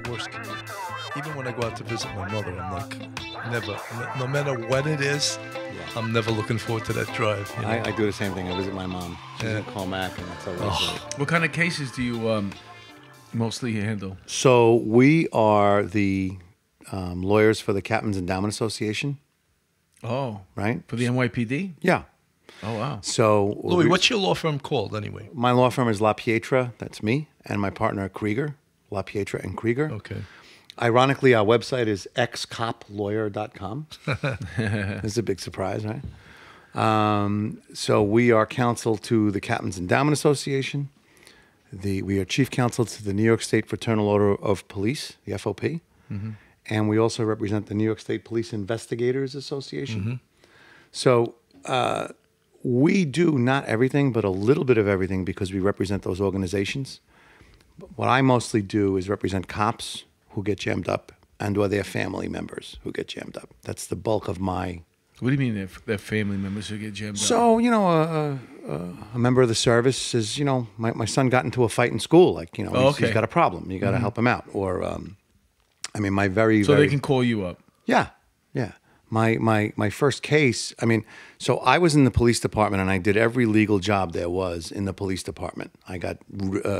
worst commute. Even when I go out to visit my mother, I'm like, never, no matter when it is, I'm never looking forward to that drive. You know? I do the same thing. I visit my mom. She's in Colmac, and that's always What kind of cases do you mostly handle? So we are the lawyers for the Captain's Endowment Association. Oh. Right? For the NYPD? Yeah. Oh, wow. So Louis, what's your law firm called anyway? My law firm is La Pietra. That's me. And my partner, Krieger. La Pietra and Krieger. Okay. Ironically, our website is xcoplawyer.com. It's a big surprise, right? So we are counsel to the Captain's Endowment Association. We are chief counsel to the New York State Fraternal Order of Police, the FOP. And we also represent the New York State Police Investigators Association. So we do not everything, but a little bit of everything because we represent those organizations. What I mostly do is represent cops who get jammed up and or their family members who get jammed up. That's the bulk of my... What do you mean their family members who get jammed up? So, you know, a member of the service says, you know, my son got into a fight in school. Like, you know, he's got a problem. You got to help him out. Or, I mean, my So they can call you up? Yeah, yeah. My first case, I mean, so I was in the police department and I did every legal job there was in the police department. I got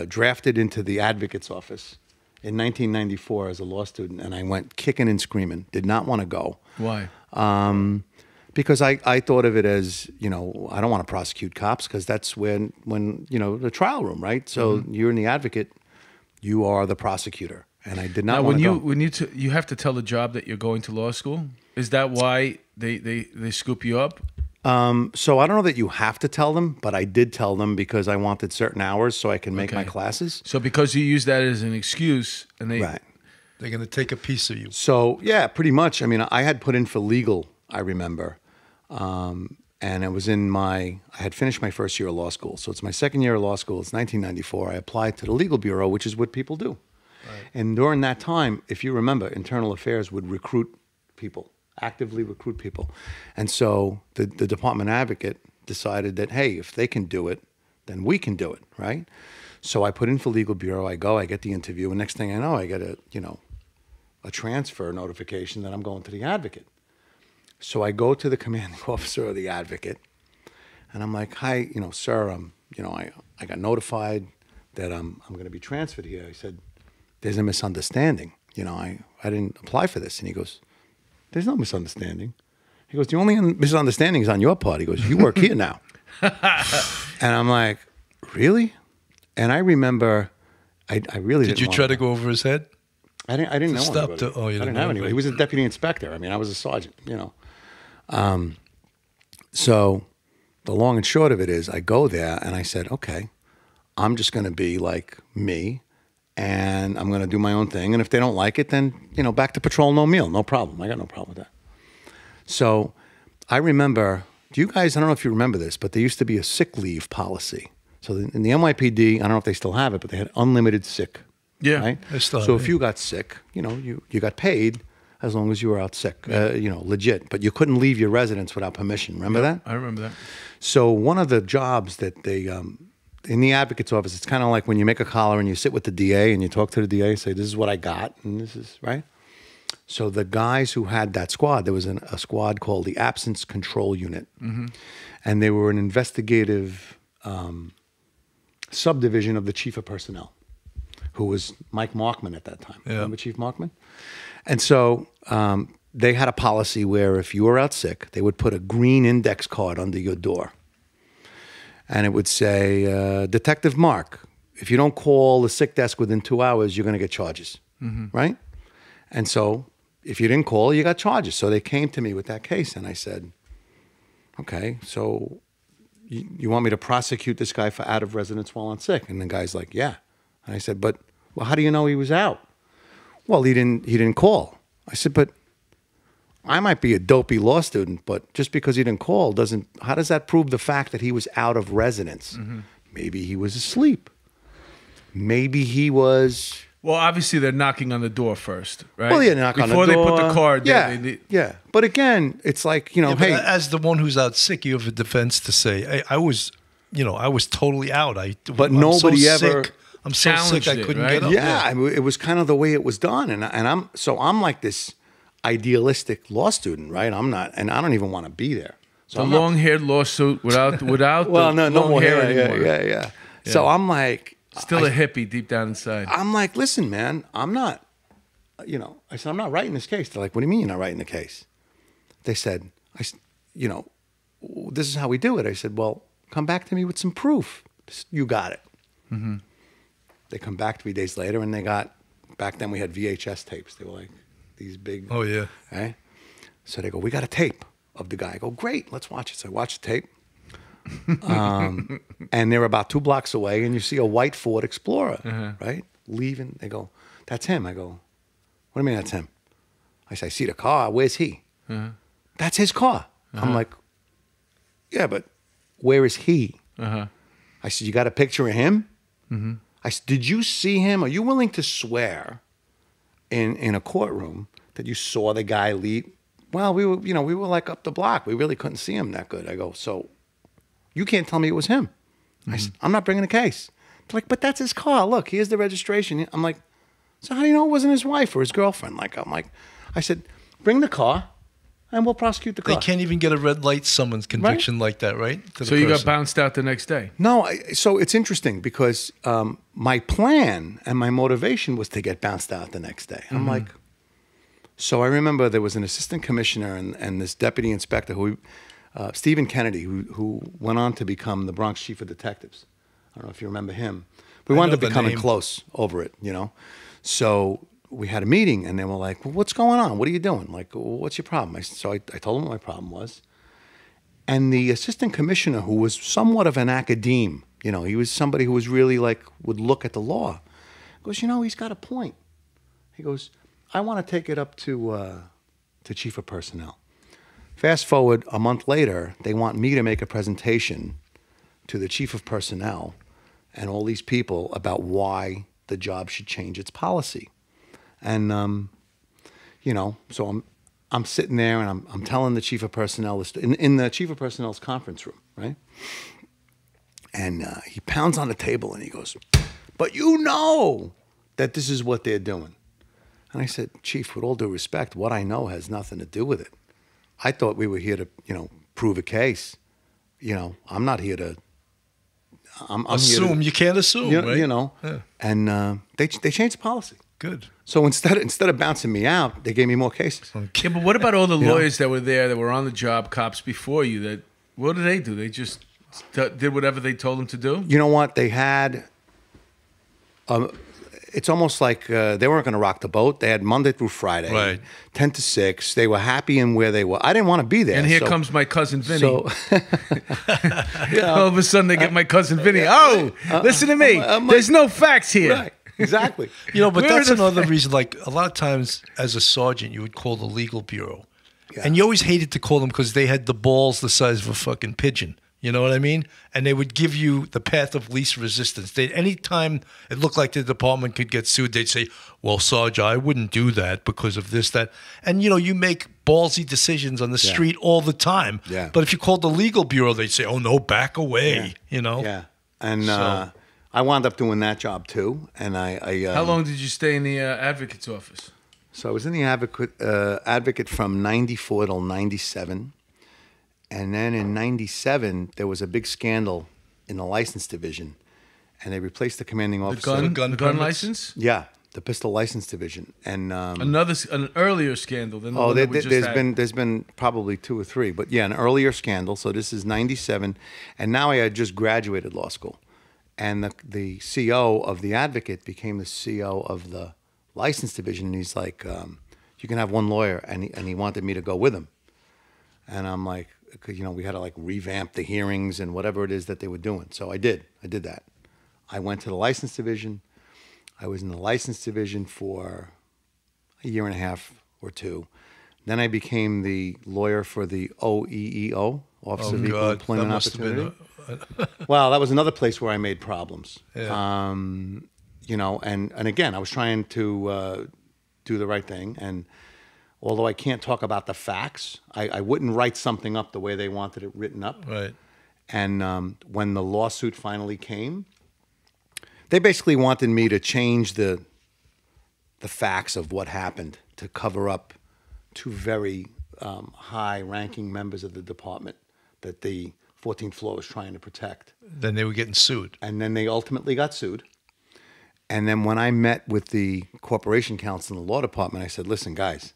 drafted into the advocate's office in 1994 as a law student, and I went kicking and screaming, did not want to go. Why? Because I thought of it as, you know, I don't want to prosecute cops because that's when, you know, the trial room, right? So you're in the advocate, you are the prosecutor. And I did not want to go. When you have to tell the job that you're going to law school? Is that why they scoop you up? So I don't know that you have to tell them, but I did tell them because I wanted certain hours so I can make my classes. So because you use that as an excuse, and they're going to take a piece of you. So yeah, pretty much. I mean, I had put in for legal, I remember, and it was I had finished my first year of law school. So it's my second year of law school. It's 1994. I applied to the legal bureau, which is what people do. Right. And during that time, if you remember, Internal Affairs would recruit people. Actively recruit people. And so the department advocate decided that, hey, if they can do it, then we can do it, right? So I put in for legal bureau, I get the interview, and next thing I know, I get a transfer notification that I'm going to the advocate. So I go to the commanding officer of the advocate, and I'm like, hi, sir, I got notified that I'm going to be transferred here. I said, there's a misunderstanding. I didn't apply for this. And he goes, there's no misunderstanding. He goes, the only misunderstanding is on your part. He goes, you work here now. And I'm like, really? And I remember, I really didn't. Did you try to go over his head? I didn't know anybody. Oh, you I didn't have anybody. He was a deputy inspector. I mean, I was a sergeant, So the long and short of it is I go there and I said, okay, I'm just going to be like me. And I'm going to do my own thing. And if they don't like it, then, back to patrol, no meal. No problem. I got no problem with that. So I remember, I don't know if you remember this, but there used to be a sick leave policy. So in the NYPD, I don't know if they still have it, but they had unlimited sick. Yeah. Right? They still have so it. if you got sick, you got paid as long as you were out sick, legit. But you couldn't leave your residence without permission. Remember that? I remember that. So one of the jobs that they... in the advocate's office, it's kind of like when you make a collar and you sit with the DA and you talk to the DA and say, this is what I got, and this is, right? So the guys who had that squad, there was a squad called the Absence Control Unit. And they were an investigative subdivision of the Chief of Personnel, who was Mike Markman at that time. Yeah. Remember Chief Markman? And so they had a policy where if you were out sick, they would put a green index card under your door. And it would say, Detective Mark, if you don't call the sick desk within 2 hours, you're going to get charges, right? And so if you didn't call, you got charges. So they came to me with that case, and I said, okay, so you want me to prosecute this guy for out of residence while on sick? And the guy's like, yeah. And I said, but well, how do you know he was out? Well, he didn't call. I said, but I might be a dopey law student, but just because he didn't call how does that prove the fact that he was out of residence? Maybe he was asleep. Maybe he was... Well, obviously they're knocking on the door first, right? Well, yeah, knock on the door. Before they put the card. Yeah. But again, it's like, hey... As the one who's out sick, you have a defense to say, hey, I was totally out. But nobody ever... Sick, I'm so sick challenged I couldn't it, get right? up. Yeah, it was kind of the way it was done, and I'm like this idealistic law student, right? I'm not, and I don't even want to be there. So The I'm not- long-haired lawsuit without well, the no long more hair hair. anymore. Yeah. So I'm like, Still a hippie deep down inside. I'm like, listen, man, I'm not, I said, I'm not writing this case. They're like, what do you mean you're not writing the case? They said, this is how we do it. I said, well, come back to me with some proof. You got it. Mm-hmm. They come back 3 days later, and they got, back then we had VHS tapes. They were like these big. Oh, yeah. Right? So they go, we got a tape of the guy. I go, great, let's watch it. So I watch the tape. And they're about 2 blocks away, and you see a white Ford Explorer, right? Leaving. They go, that's him. I go, what do you mean that's him? I say, I see the car. Where's he? That's his car. I'm like, yeah, but where is he? I said, you got a picture of him? I said, did you see him? Are you willing to swear in a courtroom that you saw the guy leave? Well, we were like up the block. We really couldn't see him that good. I go, so you can't tell me it was him. I said, I'm not bringing a case. They're like, but that's his car. Look, here's the registration. I'm like, so how do you know it wasn't his wife or his girlfriend? I said, bring the car and we'll prosecute the car. They can't even get a red light summons conviction like that, right? To the So you got person. bounced out the next day. No, so it's interesting because my plan and my motivation was to get bounced out the next day. I'm like, so I remember there was an assistant commissioner and this deputy inspector Stephen Kennedy, who went on to become the Bronx chief of detectives. I don't know if you remember him. We wound up becoming close over it, So we had a meeting, and they were like, well, what's going on? What are you doing? Like, what's your problem? So I told them what my problem was. And the assistant commissioner, who was somewhat of an academe, he was somebody who was really would look at the law, goes, he's got a point. He goes, I want to take it up to chief of personnel. Fast forward a month later, they want me to make a presentation to the chief of personnel and all these people about why the job should change its policy. And, so I'm sitting there and I'm telling the chief of personnel this in the chief of personnel's conference room, right? And he pounds on the table and he goes, but you know that this is what they're doing. And I said, Chief, with all due respect, what I know has nothing to do with it. I thought we were here to, prove a case. I'm not here to. I'm assume. Here to, you can't assume, right? Yeah. And they changed the policy. Good. So instead of bouncing me out, they gave me more cases. Yeah, but what about all the lawyers that were there, that were on the job, cops before you? What did they do? They just did whatever they told them to do? You know what? They had. It's almost like they weren't going to rock the boat. They had Monday through Friday, right, 10 to 6. They were happy in where they were. I didn't want to be there. And here comes my cousin Vinny. So, all of a sudden they get my cousin Vinny. Listen to me. There's no facts here. Right, exactly. But that's another reason. Like a lot of times as a sergeant, you would call the legal bureau. Yeah. And you always hated to call them because they had the balls the size of a fucking pigeon. You know what I mean? And they would give you the path of least resistance. Anytime it looked like the department could get sued, they'd say, well, Sarge, I wouldn't do that because of this, that. And, you make ballsy decisions on the street all the time. Yeah. But if you called the legal bureau, they'd say, oh, no, back away, Yeah. And I wound up doing that job, too. And I How long did you stay in the advocate's office? So I was in the advocate from 94 till 97. And then in 97, there was a big scandal in the license division, and they replaced the commanding officer. The gun license? Yeah, the pistol license division. And an earlier scandal than the one that we just had. There's been probably 2 or 3, but yeah, an earlier scandal. So this is 97, and now I had just graduated law school, and the CO of the advocate became the CO of the license division, and he's like, you can have one lawyer, and he wanted me to go with him, and I'm like, we had to revamp the hearings and whatever it is that they were doing. So I did that. I went to the license division. I was in the license division for a year and a half or 2. Then I became the lawyer for the OEEO, Office of Equal Employment Opportunity. Well, that was another place where I made problems. Yeah. And again, I was trying to do the right thing. And although I can't talk about the facts, I wouldn't write something up the way they wanted it written up. Right. And when the lawsuit finally came, They basically wanted me to change the facts of what happened to cover up two very high-ranking members of the department that the 14th floor was trying to protect. Then they were getting sued. And then they ultimately got sued. And then when I met with the corporation counsel in the law department, I said, listen, guys,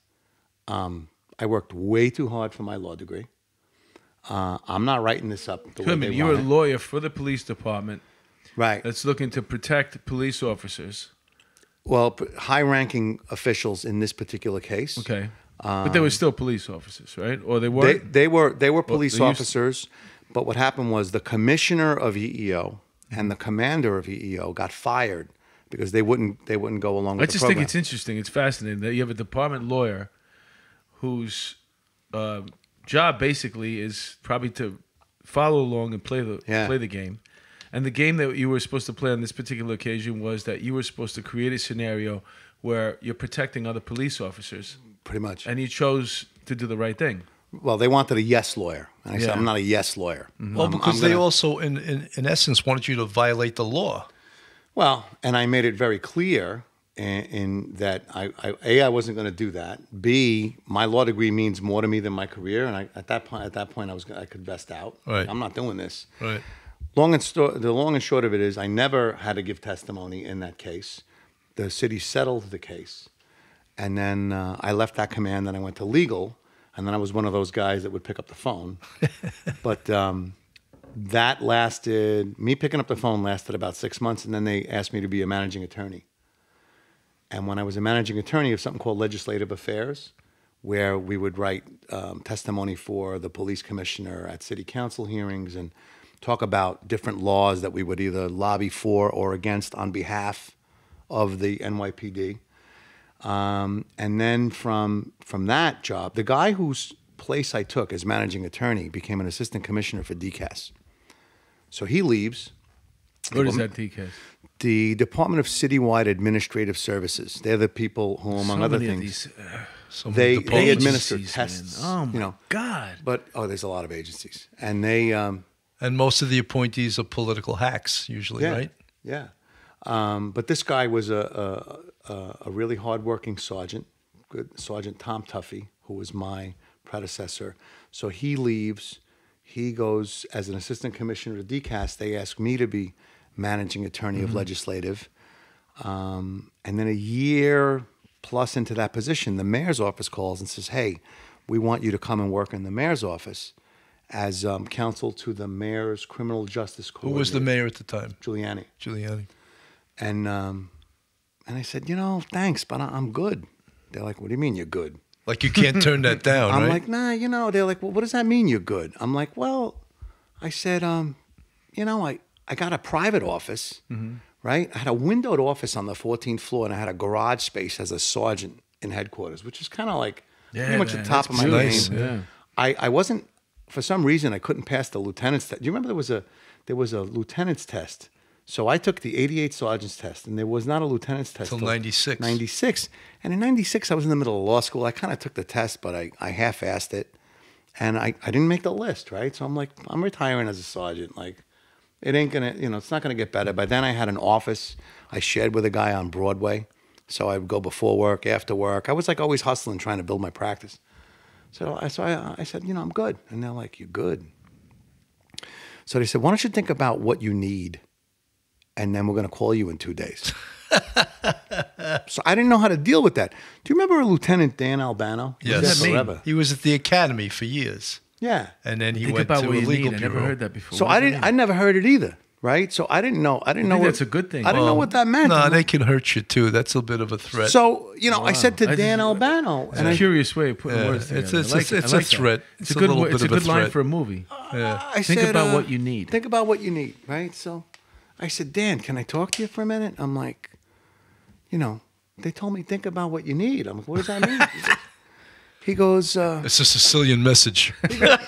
I worked way too hard for my law degree. I'm not writing this up the way they want You're a it. lawyer for the police department. Right. That's looking to protect police officers. Well, high-ranking officials in this particular case. Okay. But they were still police officers, right? Or they weren't? They were police they used- officers, but what happened was the commissioner of EEO and the commander of EEO got fired because they wouldn't go along with I the just program. think it's interesting. It's fascinating that you have a department lawyer whose job basically is probably to follow along and play the game. And the game that you were supposed to play on this particular occasion was that you were supposed to create a scenario where you're protecting other police officers. Pretty much. And you chose to do the right thing. Well, they wanted a yes lawyer. And I said, Yeah. I'm not a yes lawyer. Well, because they also, in essence, wanted you to violate the law. Well, and I made it very clear in that, I wasn't going to do that. B, my law degree means more to me than my career. And at that point, I could vest out. Right. I'm not doing this. Right. The long and short of it is I never had to give testimony in that case. The city settled the case. And then I left that command and I went to legal. And then I was one of those guys that would pick up the phone. But that lasted, me picking up the phone lasted about 6 months. And then they asked me to be a managing attorney. And when I was a managing attorney of something called legislative affairs, where we would write testimony for the police commissioner at city council hearings and talk about different laws that we would either lobby for or against on behalf of the NYPD. And then from that job, the guy whose place I took as managing attorney became an assistant commissioner for DCAS. So he leaves. What is that, DK? The Department of Citywide Administrative Services. They're the people who, among other things, they administer agencies, tests. Man. Oh my God! But there's a lot of agencies, and they and most of the appointees are political hacks, usually, right? Yeah. But this guy was a really hardworking sergeant, good Sergeant Tom Tuffy, who was my predecessor. So he leaves. He goes as an assistant commissioner to DCAS. They ask me to be managing attorney of legislative. And then a year plus into that position, the mayor's office calls and says, hey, we want you to come and work in the mayor's office as counsel to the mayor's criminal justice coordinator. Who was the mayor at the time? Giuliani. And I said, thanks, but I'm good. They're like, what do you mean you're good? Like you can't turn that down, I'm right? like, nah, they're like, well, what does that mean you're good? I'm like, well, I said, I got a private office, right? I had a windowed office on the 14th floor, and I had a garage space as a sergeant in headquarters, which is kind of like pretty much the top of my nice. game. Yeah. I wasn't, for some reason, I couldn't pass the lieutenant's test. Do you remember there was a lieutenant's test? So I took the 88 sergeant's test, and there was not a lieutenant's test Till 96. 96. And in 96, I was in the middle of law school. I kind of took the test, but I half-assed it. And I didn't make the list, right? So I'm like, I'm retiring as a sergeant. Like, it ain't going to, it's not going to get better. By then I had an office I shared with a guy on Broadway. So I would go before work, after work. I was like always hustling, trying to build my practice. So I said, I'm good. And they're like, you're good. So they said, why don't you think about what you need? And then we're going to call you in 2 days. So I didn't know how to deal with that. Do you remember Lieutenant Dan Albano? Yes. Forever. He was at the academy for years. Yeah. And then he Think went about to what a you legal need. I bureau. never heard that before. So I never heard it either, right? So I didn't know. I think that's a good thing. I didn't know what that meant. No, they can hurt you too. That's a bit of a threat. So, I said to Dan Albano. It's a curious way of putting words together. It's I like a that. threat. It's a good little bit It's a of good line threat. for a movie. I Think said, about what you need. Think about what you need, right? So I said, Dan, can I talk to you for a minute? I'm like, they told me think about what you need. I'm like, what does that mean? He goes, It's a Sicilian message.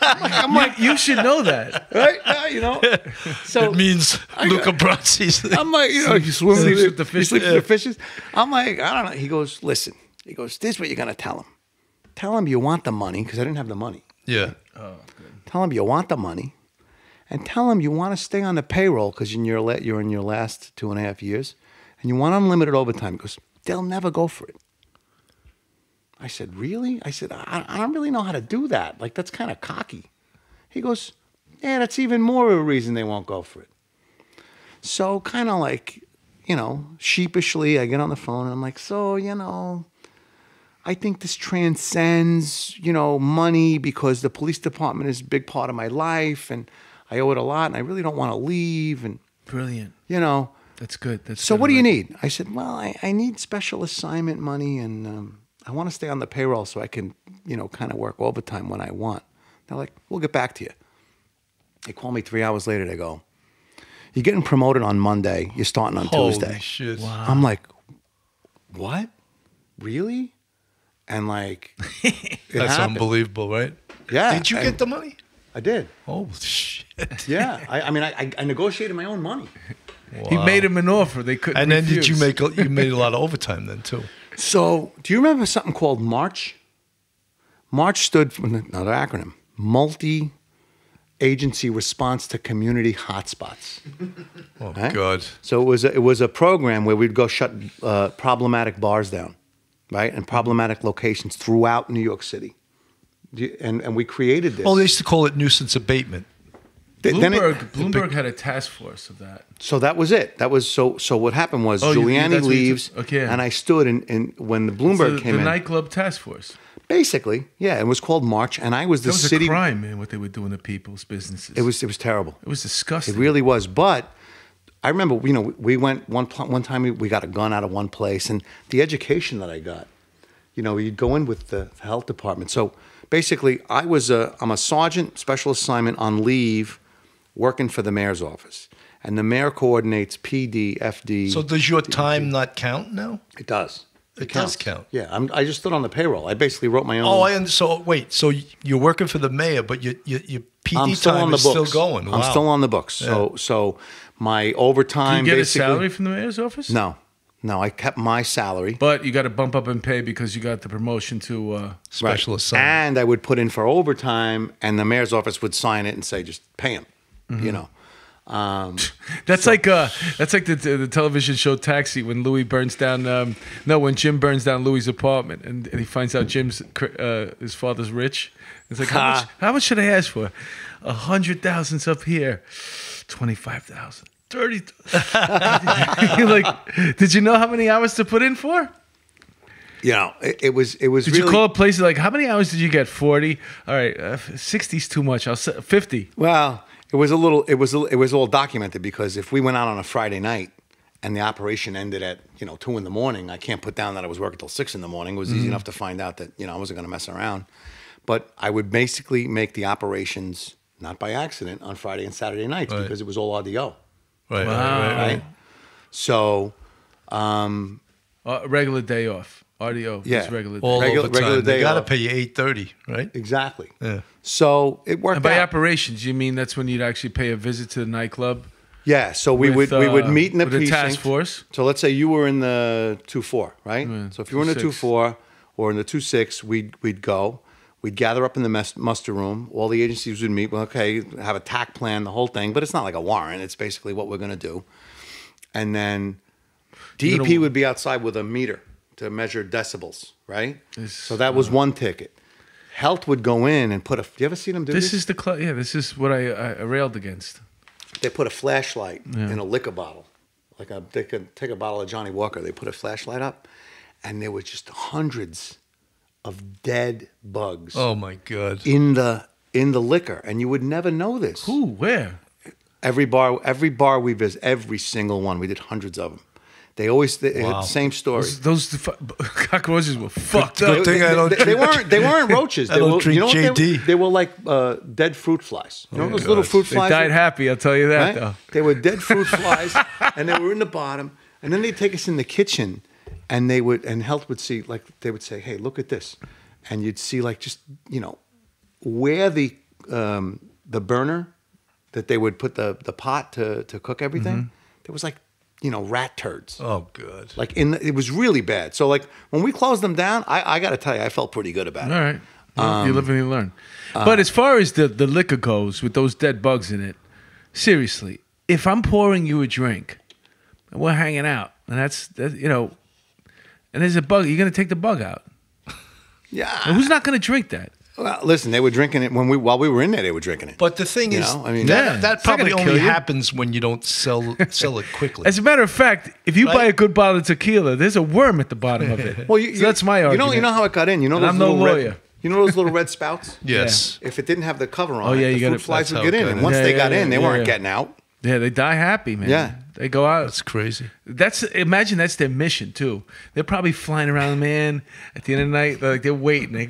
I'm like, You should know that. right? So It means Luca Brasi's. I'm like, you swim Sleeps with the fish. You sleep with the fishes. I'm like, I don't know. He goes, listen. He goes, this is what you're going to tell him. Tell him you want the money, because I didn't have the money. Yeah. Oh, good. Tell him you want the money, and tell them you want to stay on the payroll because you're in your last 2.5 years, and you want unlimited overtime. He goes, they'll never go for it. I said, really? I said, I don't really know how to do that. Like, that's kind of cocky. He goes, yeah, that's even more of a reason they won't go for it. So kind of like, you know, sheepishly, I get on the phone and I'm like, so, you know, I think this transcends, you know, money because the police department is a big part of my life and I owe it a lot and I really don't want to leave. And brilliant. You know. That's good. That's so good. What do you need? I said, well, I need special assignment money and I want to stay on the payroll so I can, you know, kind of work overtime when I want. They're like, we'll get back to you. They call me 3 hours later. They go, you're getting promoted on Monday. You're starting on Tuesday. Holy shit. Wow. I'm like, what? Really? And like, that's happened. Unbelievable, right? Yeah. Did you get the money? I did. Oh, shit. Yeah. I mean, I negotiated my own money. Wow. He made him an offer. They couldn't And then refuse. you made a lot of overtime then too. So do you remember something called MARCH? MARCH stood for another acronym, Multi-Agency Response to Community Hotspots. Oh, Right? God. So it was a program where we'd go shut problematic bars down, right, and problematic locations throughout New York City. And we created this. Oh, they used to call it nuisance abatement. Bloomberg had a task force of that. So that was it. That was so what happened was Giuliani that's what you leaves, took- okay. and I stood in when the Bloomberg came the in. nightclub task force. Basically, yeah, it was called MARCH, and I was the That was city. a crime, man. What they were doing to people's businesses. It was terrible. It was disgusting. It really was. But I remember, you know, we went one time. We got a gun out of one place, and the education that I got, you know, you'd go in with the health department. So basically, I'm a sergeant, special assignment on leave, working for the mayor's office, and the mayor coordinates PD, FD. So does your time not count now? It does. It counts. does count. Yeah, I just stood on the payroll. I basically wrote my own. Oh, so wait, so you're working for the mayor, but your PD I'm still time on the is books. still going. Wow. I'm still on the books. So my overtime. Do you get a basically, salary from the mayor's office? No, I kept my salary. But you got to bump up in pay because you got the promotion to Special assignment. And I would put in for overtime, and the mayor's office would sign it and say, just pay him. Mm-hmm. You know. That's like the television show Taxi when Louis burns down when Jim burns down Louis' apartment and he finds out Jim's his father's rich. It's like how much should I ask for? 100,000's up here, 25,000, 30. You're like, did you know how many hours to put in for? You know, it was. Did really, you call a place like, how many hours did you get? 40. All right, 60's too much. I'll say 50. Well, it was all documented because if we went out on a Friday night and the operation ended at 2 a.m, I can't put down that I was working till 6 a.m. It was easy enough to find out that I wasn't going to mess around. But I would basically make the operations not by accident on Friday and Saturday nights because it was all RDO. Right. So, regular day off. RDO. Yeah. Is regular day. All Regular overtime. day They got to off. pay you $8.30, right? Exactly. Yeah. So it worked And by out. operations, you mean that's when you'd actually pay a visit to the nightclub? Yeah, so we would meet in the with a precinct. task force. So let's say you were in the 2-4, right? So if you were in the 2-4 or in the 2-6, we'd go. We'd gather up in the muster room. All the agencies would meet. Well, okay, have a TAC plan, the whole thing. But it's not like a warrant. It's basically what we're going to do. And then DEP would be outside with a meter to measure decibels, right? So that was one ticket. Health would go in and put a. You ever seen them do this? This is the this is what I railed against. They put a flashlight in a liquor bottle. They could take a bottle of Johnny Walker. They put a flashlight up, and there were just hundreds of dead bugs. Oh my God. In the liquor, and you would never know this. Who? Where? Every bar we visit, every single one. We did hundreds of them. They always had the same story. Those cockroaches were fucked up. Good thing I don't drink. They weren't roaches. I don't drink JD. They were like dead fruit flies. You know those little fruit They flies? died happy, I'll tell you that, Right? though. They were dead fruit flies, and they were in the bottom. And then they'd take us in the kitchen, and Health would see, they would say, "Hey, look at this," and you'd see where the burner that they would put the pot to cook everything. There was rat turds. Oh, good. It was really bad. So when we closed them down, I got to tell you, I felt pretty good about it. All right. You live and you learn. But as far as the liquor goes, with those dead bugs in it, seriously, if I'm pouring you a drink and we're hanging out, and that's you know, and there's a bug, you're gonna take the bug out. Yeah. And who's not gonna drink that? Well, listen, they were drinking it while we were in there. They were drinking it. But the thing is, I mean, that probably gonna only kill you. happens when you don't sell it quickly. As a matter of fact, if you buy a good bottle of tequila, there's a worm at the bottom of it. Well, so that's my argument. You know how it got in. You know And those I'm no little lawyer. red. You know those little red spouts? Yes. If it didn't have the cover on, Oh, yeah, it, you the gotta- fruit flies that's would how get it in. got And in. once Yeah, they yeah, got in, yeah, they weren't yeah. getting out. Yeah, they die happy, man. Yeah. They go out. That's crazy. Imagine that's their mission too. They're probably flying around, man. At the end of the night, they're waiting. They're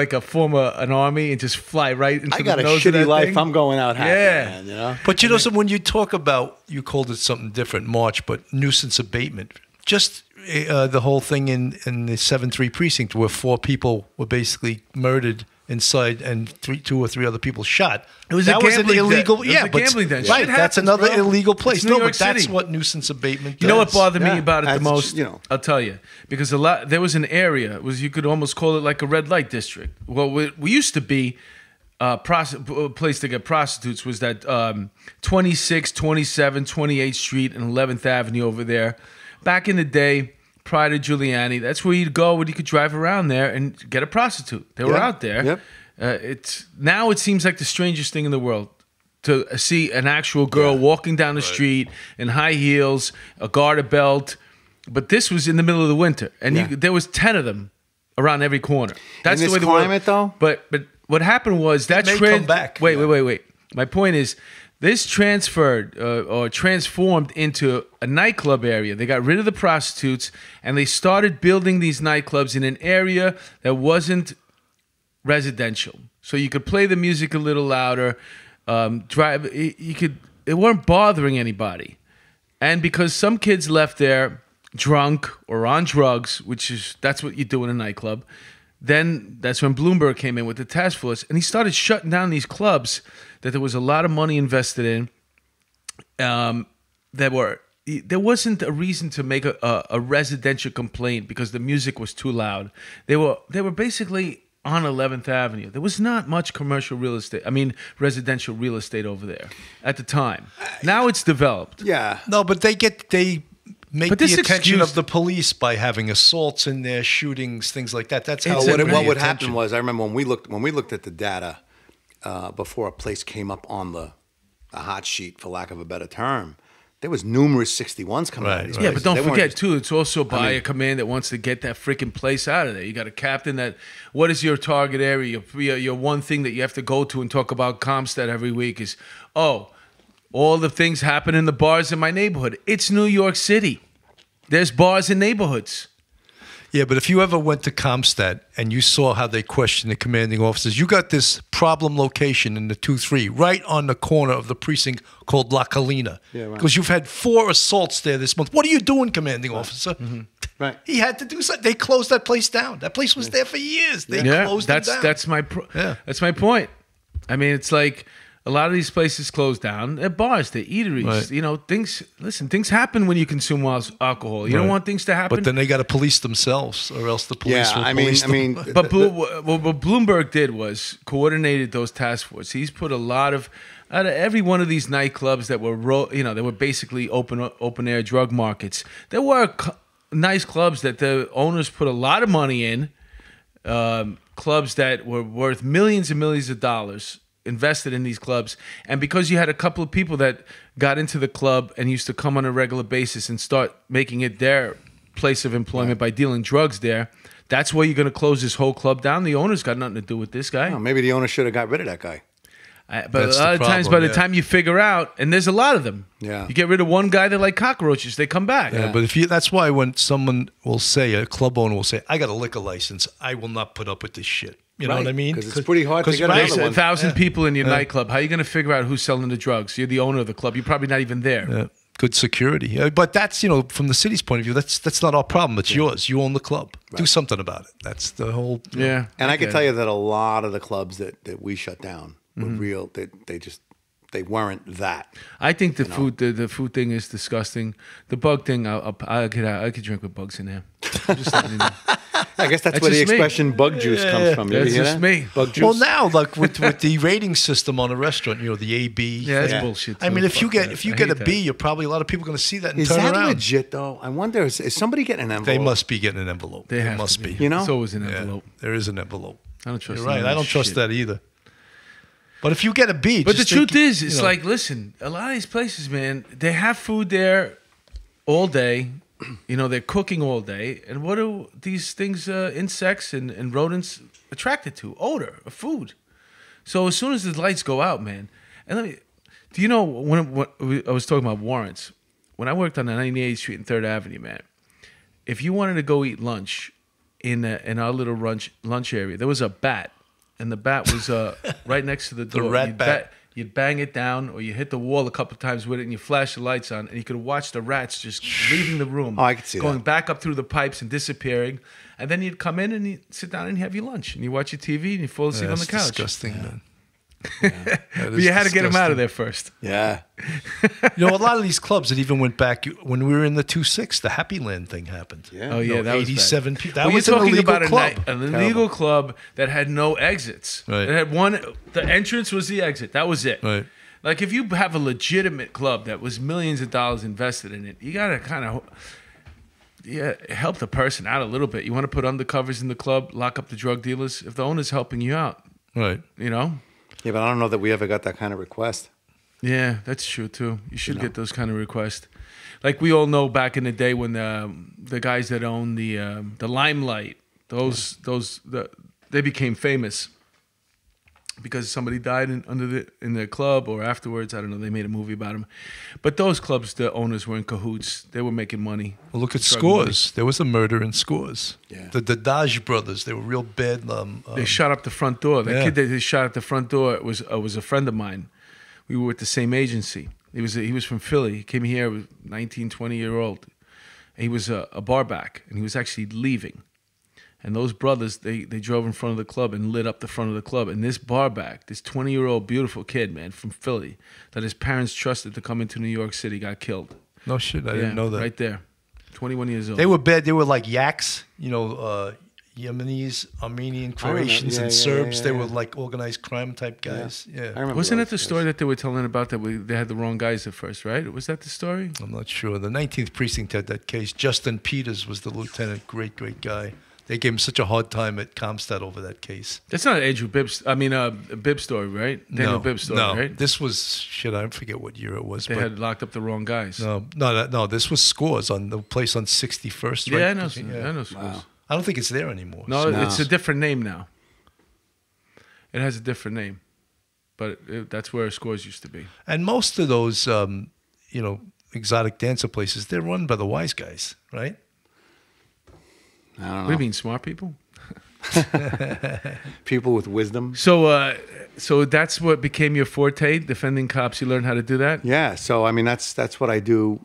gonna form an army and just fly right into I got the a nose of shitty that life. thing. I'm going out happy, Yeah. man, you know? But you know, so when you talk about, you called it something different, March, but nuisance abatement, just the whole thing in the 7-3 precinct where 4 people were basically murdered inside and 2 or 3 other people shot. It was that a was an gambling den. illegal. It was yeah, a but gambling den. right. Shit That's happens, another bro. illegal place. It's New No, York but that's City. what nuisance abatement does. You know what bothered me Yeah. about it the That's most? just, you know. I'll tell you, because there was an area, you could almost call it like a red light district. Well, we used to be a place to get prostitutes was that 26, 27, 28th Street and 11th Avenue over there. Back in the day, prior to Giuliani, that's where you'd go when you could drive around there and get a prostitute. They were Yeah. out there. Yep. Now it seems like the strangest thing in the world to see an actual girl walking down the street in high heels, a garter belt. But this was in the middle of the winter, and there was 10 of them around every corner. That's In the way this the world. climate, though? But what happened was that may come back. Wait. My point is, this transferred or transformed into a nightclub area. They got rid of the prostitutes, and they started building these nightclubs in an area that wasn't residential, so you could play the music a little louder. It weren't bothering anybody, and because some kids left there drunk or on drugs, that's what you do in a nightclub. Then that's when Bloomberg came in with the task force, and he started shutting down these clubs that there was a lot of money invested in. There wasn't a reason to make a residential complaint because the music was too loud. They were basically on 11th Avenue. There was not much commercial real estate. I mean, residential real estate over there at the time. Now it's developed. Yeah. No, but they make But the this attention excuse- of the police by having assaults in there, shootings, things like that. That's how It's it a- What would attention. happen was, I remember when we looked at the data before a place came up on the hot sheet, for lack of a better term, there was numerous 61s coming out of these Right, Yeah, places. but don't They weren't forget just- too, it's also by a command that wants to get that freaking place out of there. You got a captain that. What is your target area? Your one thing that you have to go to and talk about Comstead every week is, all the things happen in the bars in my neighborhood. It's New York City. There's bars in neighborhoods. Yeah, but if you ever went to Comstead and you saw how they question the commanding officers, you got this problem location in the 2-3 right on the corner of the precinct called La Colina. Yeah, right. Because you've had 4 assaults there this month. What are you doing, commanding officer? Right. He had to do something. They closed that place down. That place was there for years. They closed it down. That's my point. I mean, it's like a lot of these places close down. They're bars, they're eateries. Right. You know, things happen when you consume alcohol. You don't want things to happen. But then they got to police themselves, or else the police Yeah, will I police mean, them. But what Bloomberg did was coordinated those task force. He's put a lot of out of every one of these nightclubs that were they were basically open air drug markets. There were nice clubs that the owners put a lot of money in, clubs that were worth millions and millions of dollars invested in these clubs. And because you had a couple of people that got into the club and used to come on a regular basis and start making it their place of employment by dealing drugs there, that's why you're going to close this whole club down. The owner's got nothing to do with this guy. Oh, maybe the owner should have got rid of that guy. But That's a lot the of times, problem, by the yeah. time you figure out, and there's a lot of them, Yeah. you get rid of one guy, they're like cockroaches. They come back. Yeah, but that's why when someone will say, a club owner will say, I got a liquor license, I will not put up with this shit. You know Right, what I mean? 'cause it's pretty hard to 'cause get right, another There's one. 1,000 people in your nightclub. How are you going to figure out who's selling the drugs? You're the owner of the club. You're probably not even there. Yeah, good security. But that's, from the city's point of view, that's not our problem. It's yours. You own the club. Do something about it. That's the whole... Yeah. And I can get tell it. you that a lot of the clubs that we shut down were real. They weren't that. I think the food thing is disgusting. The bug thing, I could drink with bugs in there. I'm just letting you know. I guess that's That's where the just me. expression "bug juice" comes from. You That's hear just that? me. Bug juice. Well, now, like with the rating system on a restaurant, the AB. Yeah, that's Yeah. bullshit. I too. mean, if you Fuck get that. if you I get a hate B, that. you're probably a lot of people going to see that and Is turn that around. legit though? I wonder. Is somebody getting an envelope? They must be getting an envelope. They have must to be. be. You know? It's always an Yeah, envelope. there is an envelope. I don't trust. You're right. none I of don't this trust shit. that either. But if you get a B, But the just think, truth is, it's you know, like, listen, a lot of these places, man, they have food there all day. They're cooking all day. And what are these things, insects and rodents attracted to? Odor of food. So as soon as the lights go out, man, and do you know when I was talking about warrants? When I worked on the 98th Street and 3rd Avenue, man, if you wanted to go eat lunch in our little lunch area, there was a bat. And the bat was right next to the door. rat bat. You'd bang it down, or you hit the wall a couple of times with it, and you flash the lights on, and you could watch the rats just leaving the room. Oh, I could see going that. back up through the pipes and disappearing. And then you'd come in and you sit down and have your lunch, and you watch your TV, and you fall asleep on the that's couch. disgusting, man. But you had to get them out of there first. Yeah. A lot of these clubs that even went back when we were in the 2-6, the Happy Land thing happened. Yeah. Oh yeah, that was 87 bad. people. That Well, was you're an talking illegal about club. an illegal club that had no exits. Right. It had one. The entrance was the exit. That was it. Right. Like if you have a legitimate club that was millions of dollars invested in it, you gotta kind of help the person out a little bit. You want to put undercovers in the club, lock up the drug dealers. If the owner's helping you out, Right. Yeah, but I don't know that we ever got that kind of request. Yeah, that's true too. You should get those kind of requests. Like we all know back in the day when the guys that owned the Limelight, they became famous because somebody died in their club or afterwards. I don't know. They made a movie about them. But those clubs, the owners were in cahoots. They were making money. Well, look at Drug Scores. There was a murder in Scores. Yeah. The Dodge brothers, they were real bad. They shot up the front door. That yeah. kid that they shot at the front door was a friend of mine. We were with the same agency. He was from Philly. He came here, was 19, 20-year-old. He was a bar back, and he was actually leaving. And those brothers, they drove in front of the club and lit up the front of the club. And this bar back, this 20-year-old beautiful kid, man, from Philly, that his parents trusted to come into New York City, got killed. No shit, I didn't know that. Right there. 21 years old. They were bad. They were like yaks, Yemenis, Armenian, Croatians, Yeah, and yeah, Serbs. yeah, They yeah. were like organized crime type guys. I Yeah. remember Wasn't those that the guys. story that they were telling about that they had the wrong guys at first, right? Was that the story? I'm not sure. The 19th Precinct had that case. Justin Peters was the lieutenant. Great, great guy. They gave him such a hard time at Comstock over that case. That's not Andrew Bibb's. I mean, Bibb's story, right? Daniel Bibb's story, no. right? This was shit. I forget what year it was. They but had locked up the wrong guys. no. This was Scores on the place on 61st. Yeah, right? I know. I know schools. Wow. I don't think it's there anymore. No, No. it's a different name now. It has a different name, but that's where Scores used to be. And most of those, exotic dancer places, they're run by the wise guys, right? I don't know. What do you mean, smart people? People with wisdom. So that's what became your forte, defending cops. You learned how to do that. Yeah, so I mean that's what I do.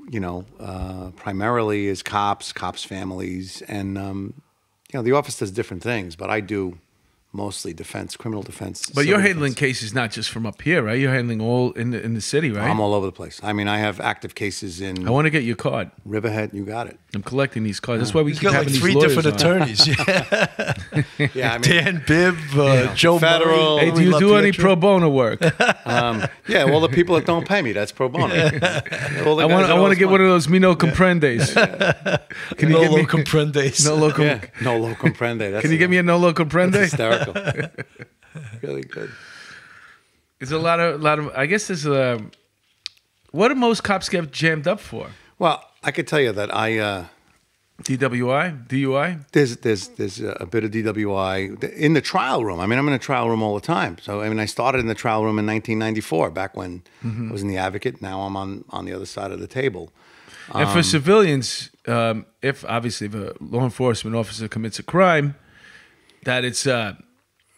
Primarily is cops families, and the office does different things, but I do mostly criminal defense. But you're civil handling defense. cases not just from up here, right? You're handling all in the city, right? I'm all over the place. I mean, I have active cases in I want to get your card. Riverhead. You got it. I'm collecting these cards. That's why we He's keep got like having 3 these lawyers different on. attorneys. Yeah. Yeah, I mean, Dan Bibb, Joe Federal- Murray. Hey, do you do any pro bono work? yeah. Well, the people that don't pay me, that's pro bono. I want to get one of those me no comprendes. Can you No get me lo comprendes. no lo com- Yeah, no lo comprende. That's Can you get me a no lo comprende? hysterical? Really good. It's a lot of. I guess there's a. What do most cops get jammed up for? Well, I could tell you that I. DWI, DUI. There's a bit of DWI in the trial room. I mean, I'm in a trial room all the time. So I mean, I started in the trial room in 1994, back when I was in the Advocate. Now I'm on the other side of the table. And for civilians, if a law enforcement officer commits a crime, that it's Well,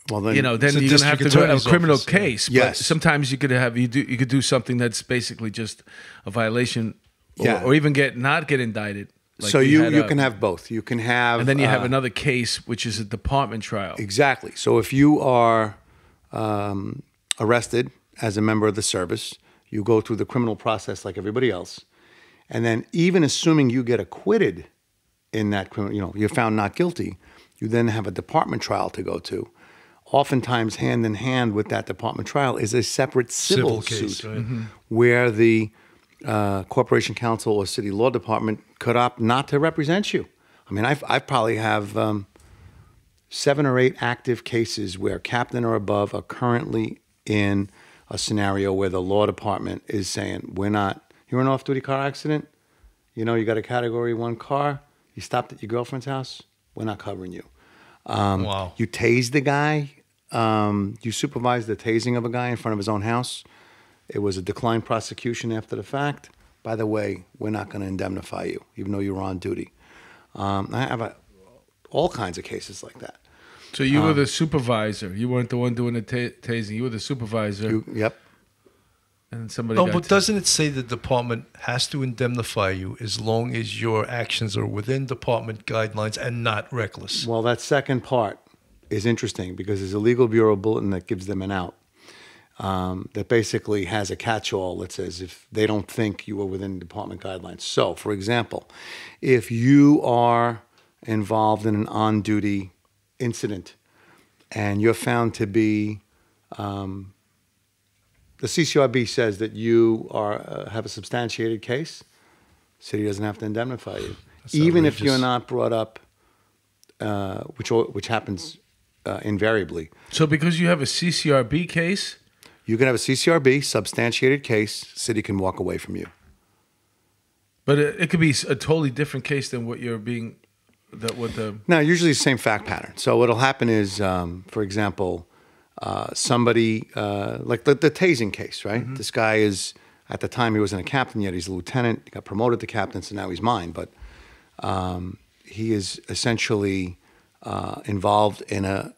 then, then a you're gonna have to district do a attorney's criminal office, yeah. case. But Yes. sometimes you could do something that's basically just a violation, Yeah. or even not get indicted. Like so we you had, can have both. You can have, and then you have another case, which is a department trial. exactly. So if you are arrested as a member of the service, you go through the criminal process like everybody else, and then even assuming you get acquitted in that criminal, you're found not guilty, you then have a department trial to go to. Oftentimes, hand in hand with that department trial is a separate civil case, suit, right? where the corporation counsel or city law department could opt not to represent you. I mean, I probably have 7 or 8 active cases where captain or above are currently in a scenario where the law department is saying, you're in an off-duty car accident, you got a Category 1 car, you stopped at your girlfriend's house, we're not covering you. Wow. You tased the guy, you supervised the tasing of a guy in front of his own house. It was a declined prosecution after the fact. By the way, we're not going to indemnify you, even though you were on duty. I have all kinds of cases like that. So you were the supervisor. You weren't the one doing the tasing. You were the supervisor. Yep. And somebody No, got but doesn't it say the department has to indemnify you as long as your actions are within department guidelines and not reckless? Well, that second part is interesting because there's a legal bureau bulletin that gives them an out. That basically has a catch-all that says if they don't think you are within department guidelines. So, for example, if you are involved in an on-duty incident and you're found to be, the CCRB says that you have a substantiated case, the city doesn't have to indemnify you. That's even if outrageous. you're not brought up, which happens invariably. So because you have a CCRB case? You can have a CCRB, substantiated case, city can walk away from you. But it could be a totally different case than what you're being... No, usually the same fact pattern. So what'll happen is, for example, somebody, like the tasing case, right? Mm-hmm. This guy is, at the time he wasn't a captain yet, he's a lieutenant, he got promoted to captain, so now he's mine. But he is essentially involved in a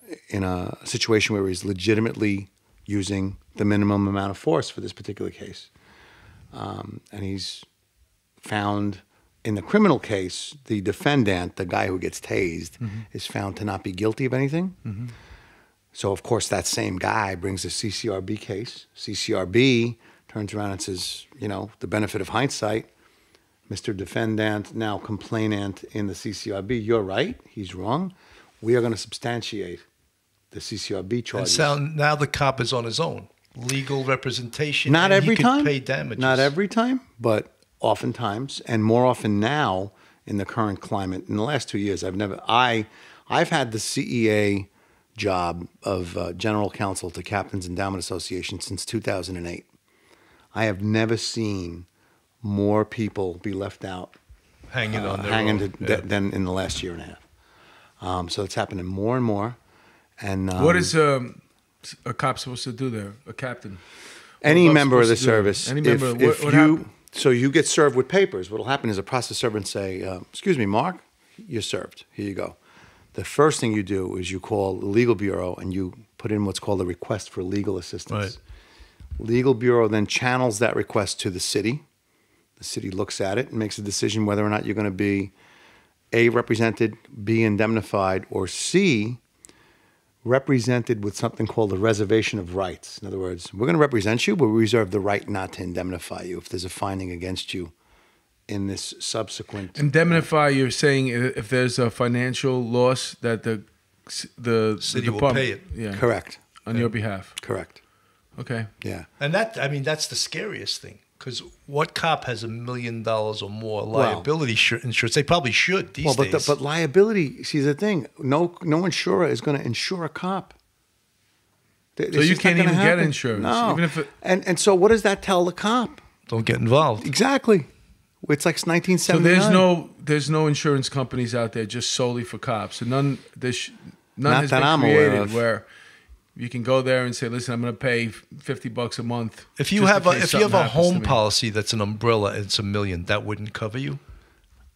situation where he's legitimately using the minimum amount of force for this particular case. And he's found, in the criminal case, the defendant, the guy who gets tased, is found to not be guilty of anything. Mm-hmm. So, of course, that same guy brings a CCRB case. CCRB turns around and says, the benefit of hindsight, Mr. Defendant, now complainant in the CCRB, you're right, he's wrong. We are going to substantiate the CCRB charges. And so now the cop is on his own. Legal representation. Not every time. Pay damages. Not every time, but oftentimes, and more often now in the current climate. In the last 2 years, I've had the CEA job of general counsel to Captains Endowment Association since 2008. I have never seen more people be left out hanging on their own. Than in the last year and a half. So it's happening more and more. And what is a cop supposed to do there? A captain? Any member of the service. Any member. So you get served with papers. What will happen is a process server will say, excuse me, Mark, you're served. Here you go. The first thing you do is you call the legal bureau and you put in what's called a request for legal assistance. Right. Legal bureau then channels that request to the city. The city looks at it and makes a decision whether or not you're going to be A, represented, B, indemnified, or C, represented with something called a reservation of rights. In other words, we're going to represent you, but we reserve the right not to indemnify you if there's a finding against you in this subsequent... Indemnify, you're saying if there's a financial loss that the city will pay it. Yeah. Correct. On your behalf. Correct. Okay. Yeah. And that's the scariest thing. Because what cop has $1 million or more liability insurance? They probably should these days. But liability, see, the thing, no insurer is going to insure a cop. So you can't even get insurance. No. Even if and so what does that tell the cop? Don't get involved. Exactly. It's like 1979. So there's no insurance companies out there just solely for cops. And none has been created where you can go there and say, "Listen, I'm going to pay $50 a month." If you have a home policy that's an umbrella and it's $1 million, that wouldn't cover you.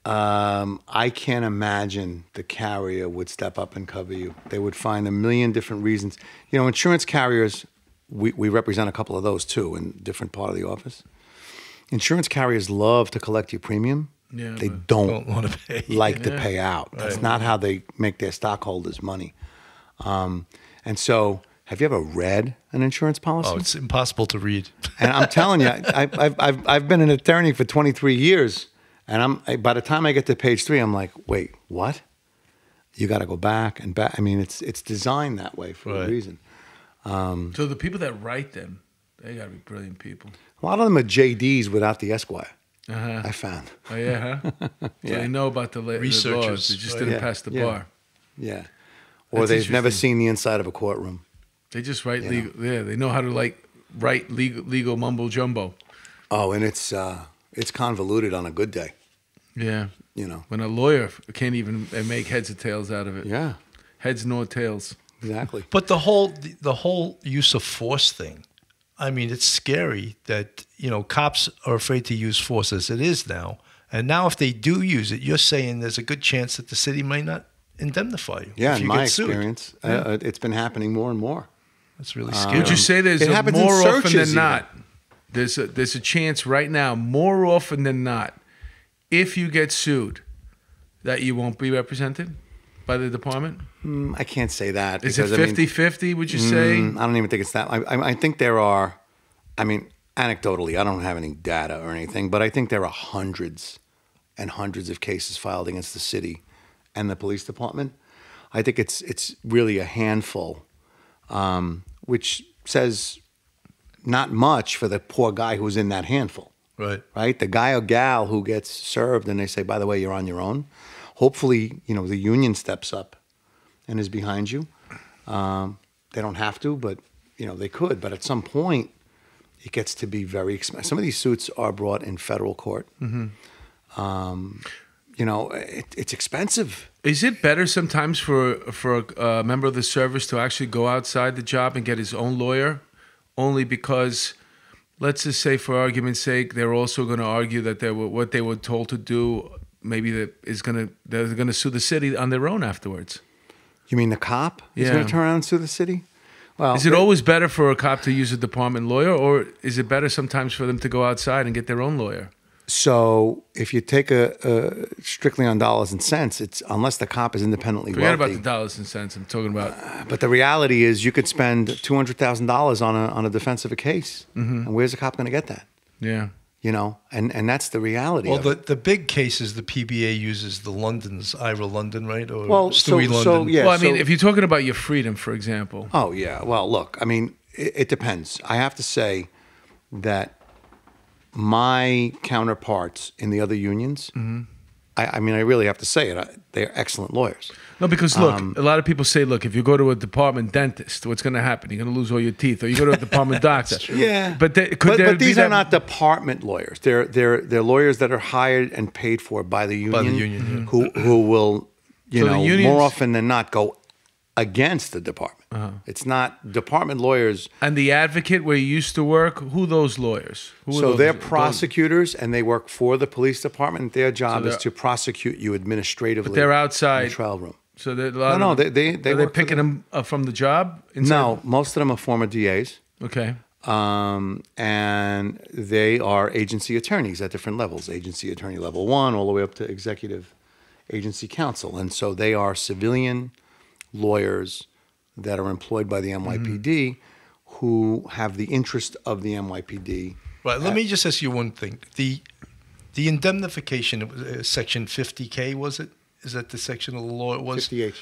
I can't imagine the carrier would step up and cover you. They would find a million different reasons. Insurance carriers, we represent a couple of those too in different part of the office. Insurance carriers love to collect your premium. Yeah, they don't want to pay. Like to pay out. That's not how they make their stockholders money. And so, have you ever read an insurance policy? Oh, it's impossible to read. And I'm telling you, I've been an attorney for 23 years, And by the time I get to page 3, I'm like, wait, what? You got to go back and back. I mean, it's designed that way for a reason. So the people that write them, they got to be brilliant people. A lot of them are JDs without the Esquire. Uh-huh. I found. Oh yeah, huh? So they know about the laws. They just didn't pass the bar. Yeah. Or they've never seen the inside of a courtroom. They just write legal. Yeah, they know how to write legal mumbo jumbo. Oh, and it's convoluted on a good day. Yeah. You know, when a lawyer can't even make heads or tails out of it. Yeah. Heads nor tails. Exactly. But the whole use of force thing, I mean, it's scary that, cops are afraid to use force as it is now. And now if they do use it, you're saying there's a good chance that the city might not indemnify you. Yeah, if you in my get sued. experience, it's been happening more and more. That's really scary. Would you say there's It happens more in often searches than not? There's a chance right now, more often than not, if you get sued, that you won't be represented by the department? I can't say that. Is it 50-50, would you say? I don't even think it's that. I think there are, anecdotally, I don't have any data or anything, but I think there are hundreds and hundreds of cases filed against the city and the police department. I think it's really a handful, which says not much for the poor guy who's in that handful. Right? The guy or gal who gets served and they say, by the way, you're on your own. Hopefully, the union steps up and is behind you. They don't have to, but, they could. But at some point, it gets to be very expensive. Some of these suits are brought in federal court. Mm-hmm. It's expensive. Is it better sometimes for a member of the service to actually go outside the job and get his own lawyer, only because, let's just say, for argument's sake, they're also going to argue that what they were told to do, maybe they're going to sue the city on their own afterwards? You mean the cop is going to turn around and sue the city? Well, is it always better for a cop to use a department lawyer, or is it better sometimes for them to go outside and get their own lawyer? So if you take a strictly on dollars and cents, it's unless the cop is independently wealthy. Forget about the dollars and cents. I'm talking about. But the reality is, you could spend $200,000 on a defense of a case, and where's the cop going to get that? Yeah. And that's the reality. Well, the big cases, the PBA uses the Londons, Ira London, right? Or Stewie London. So, yeah. Well, if you're talking about your freedom, for example. Oh yeah. Well, look. It depends. I have to say that my counterparts in the other unions, I really have to say it. They're excellent lawyers. No, because look, a lot of people say, look, if you go to a department dentist, what's going to happen? You're going to lose all your teeth. Or you go to a department doctor. Yeah, but these are not department lawyers. They're lawyers that are hired and paid for by the union. By the union, who will unions, more often than not go against the department. It's not department lawyers. And the advocate where you used to work, who those lawyers? They're prosecutors, and they work for the police department. Their job is to prosecute you administratively. But they're outside in the trial room. So they're they picking them up from the job? No, most of them are former DAs. Okay. And they are agency attorneys at different levels. Agency attorney level 1 all the way up to executive agency counsel. And so they are civilian lawyers that are employed by the NYPD who have the interest of the NYPD. Right. Let me just ask you one thing. The indemnification, section 50K, was it? Is that the section of the law it was? 50H.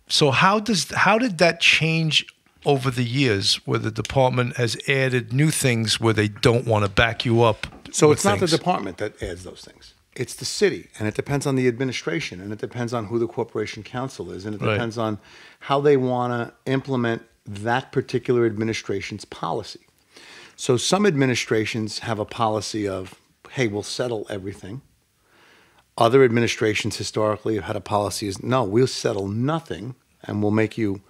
So how did that change over the years where the department has added new things where they don't want to back you up? So it's not the department that adds those things. It's the city, and it depends on the administration, and it depends on who the corporation counsel is, and it depends on how they want to implement that particular administration's policy. So some administrations have a policy of, hey, we'll settle everything. Other administrations historically have had a policy is, no, we'll settle nothing, and we'll make you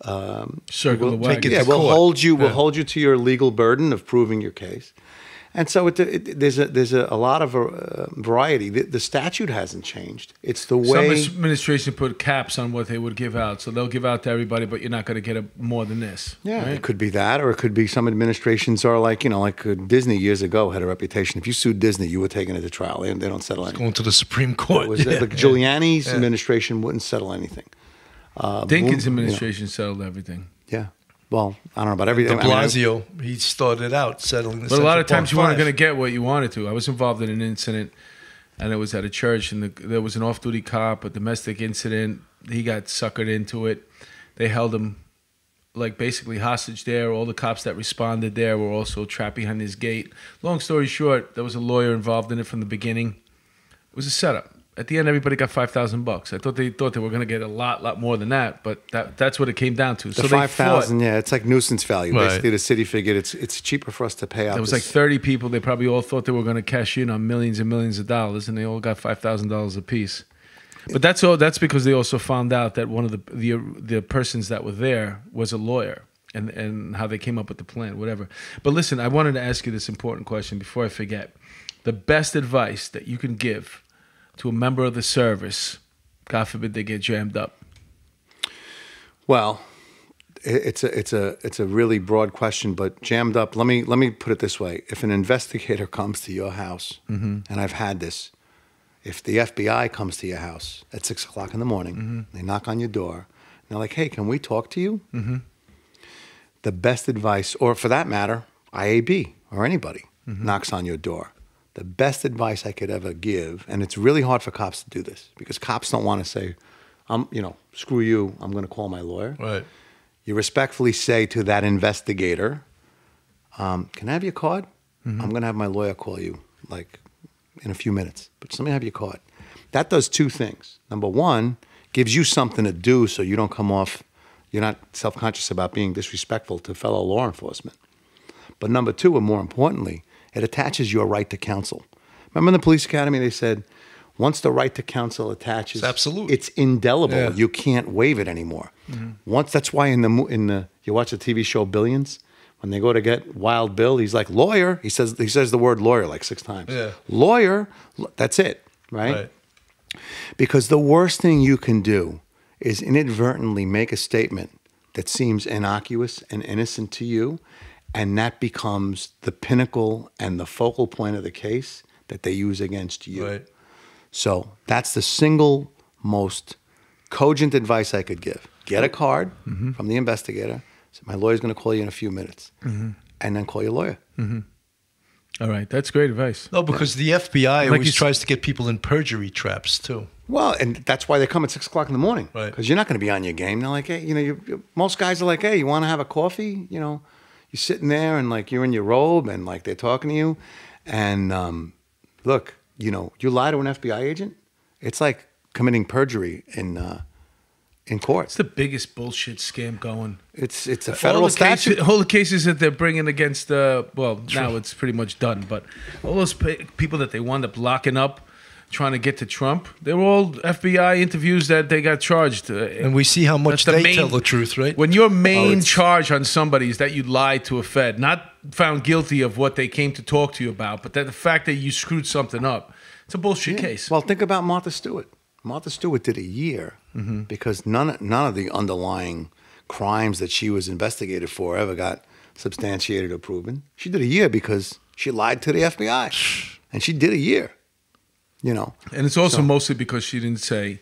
circle the wagon. Yeah, we'll hold you to your legal burden of proving your case. And so there's a lot of variety. The statute hasn't changed. It's the way some administration put caps on what they would give out, so they'll give out to everybody, but you're not going to get more than this. Yeah, right? It could be that, or it could be some administrations are like Disney years ago had a reputation. If you sued Disney, you were taken into trial. They don't settle anything. Going to the Supreme Court. Giuliani's administration wouldn't settle anything. Dinkins' administration settled everything. Yeah. Well, I don't know about everything. De Blasio, he started out settling the But a lot of times you weren't going to get what you wanted to. I was involved in an incident and it was at a church, and there was an off-duty cop, a domestic incident. He got suckered into it. They held him like basically hostage there. All the cops that responded there were also trapped behind his gate. Long story short, there was a lawyer involved in it from the beginning. It was a setup. At the end, everybody got $5,000. I thought they were going to get a lot more than that, but that's what it came down to. The 5,000, yeah, it's like nuisance value. Right. Basically, the city figured it's cheaper for us to pay out. There was like 30 people. They probably all thought they were going to cash in on millions and millions of dollars, and they all got $5,000 apiece. But that's all. That's because they also found out that one of the persons that were there was a lawyer, and how they came up with the plan, whatever. But listen, I wanted to ask you this important question before I forget. The best advice that you can give to a member of the service, God forbid they get jammed up. Well, it's a really broad question, but jammed up. Let me put it this way: if an investigator comes to your house, and I've had this. If the FBI comes to your house at 6 o'clock in the morning, they knock on your door, and they're like, hey, can we talk to you? The best advice, or for that matter, IAB or anybody knocks on your door. The best advice I could ever give, and it's really hard for cops to do this because cops don't want to say, screw you, I'm going to call my lawyer. Right. You respectfully say to that investigator, can I have your card? I'm going to have my lawyer call you, in a few minutes, but let me have your card. That does two things. Number one, gives you something to do so you don't come off, you're not self-conscious about being disrespectful to fellow law enforcement. But number two, and more importantly, it attaches your right to counsel. Remember in the police academy, they said, once the right to counsel attaches, it's indelible. Yeah. You can't waive it anymore. That's why in the you watch the TV show Billions, when they go to get Wild Bill, he's like, lawyer. He says the word lawyer like 6 times. Yeah. Lawyer, that's it, right? Because the worst thing you can do is inadvertently make a statement that seems innocuous and innocent to you, and that becomes the pinnacle and the focal point of the case that they use against you. Right. So that's the single most cogent advice I could give. Get a card from the investigator. So my lawyer's going to call you in a few minutes, and then call your lawyer. All right, that's great advice. No, because the FBI always tries to get people in perjury traps too. Well, and that's why they come at 6 o'clock in the morning, right? Because you're not going to be on your game. They're like, hey, most guys are like, hey, you want to have a coffee? You're sitting there and you're in your robe and they're talking to you, and look, you lie to an FBI agent, it's like committing perjury in court. It's the biggest bullshit scam going. It's a federal statute. All the cases that they're bringing against, now it's pretty much done, but all those people that they wound up locking up trying to get to Trump, they were all FBI interviews that they got charged. And we see how much they tell the truth, right? When your main charge on somebody is that you lied to a Fed, not found guilty of what they came to talk to you about, but that the fact that you screwed something up, it's a bullshit case. Well, think about Martha Stewart. Martha Stewart did a year because none of the underlying crimes that she was investigated for ever got substantiated or proven. She did a year because she lied to the FBI, and she did a year. And it's also mostly because she didn't say,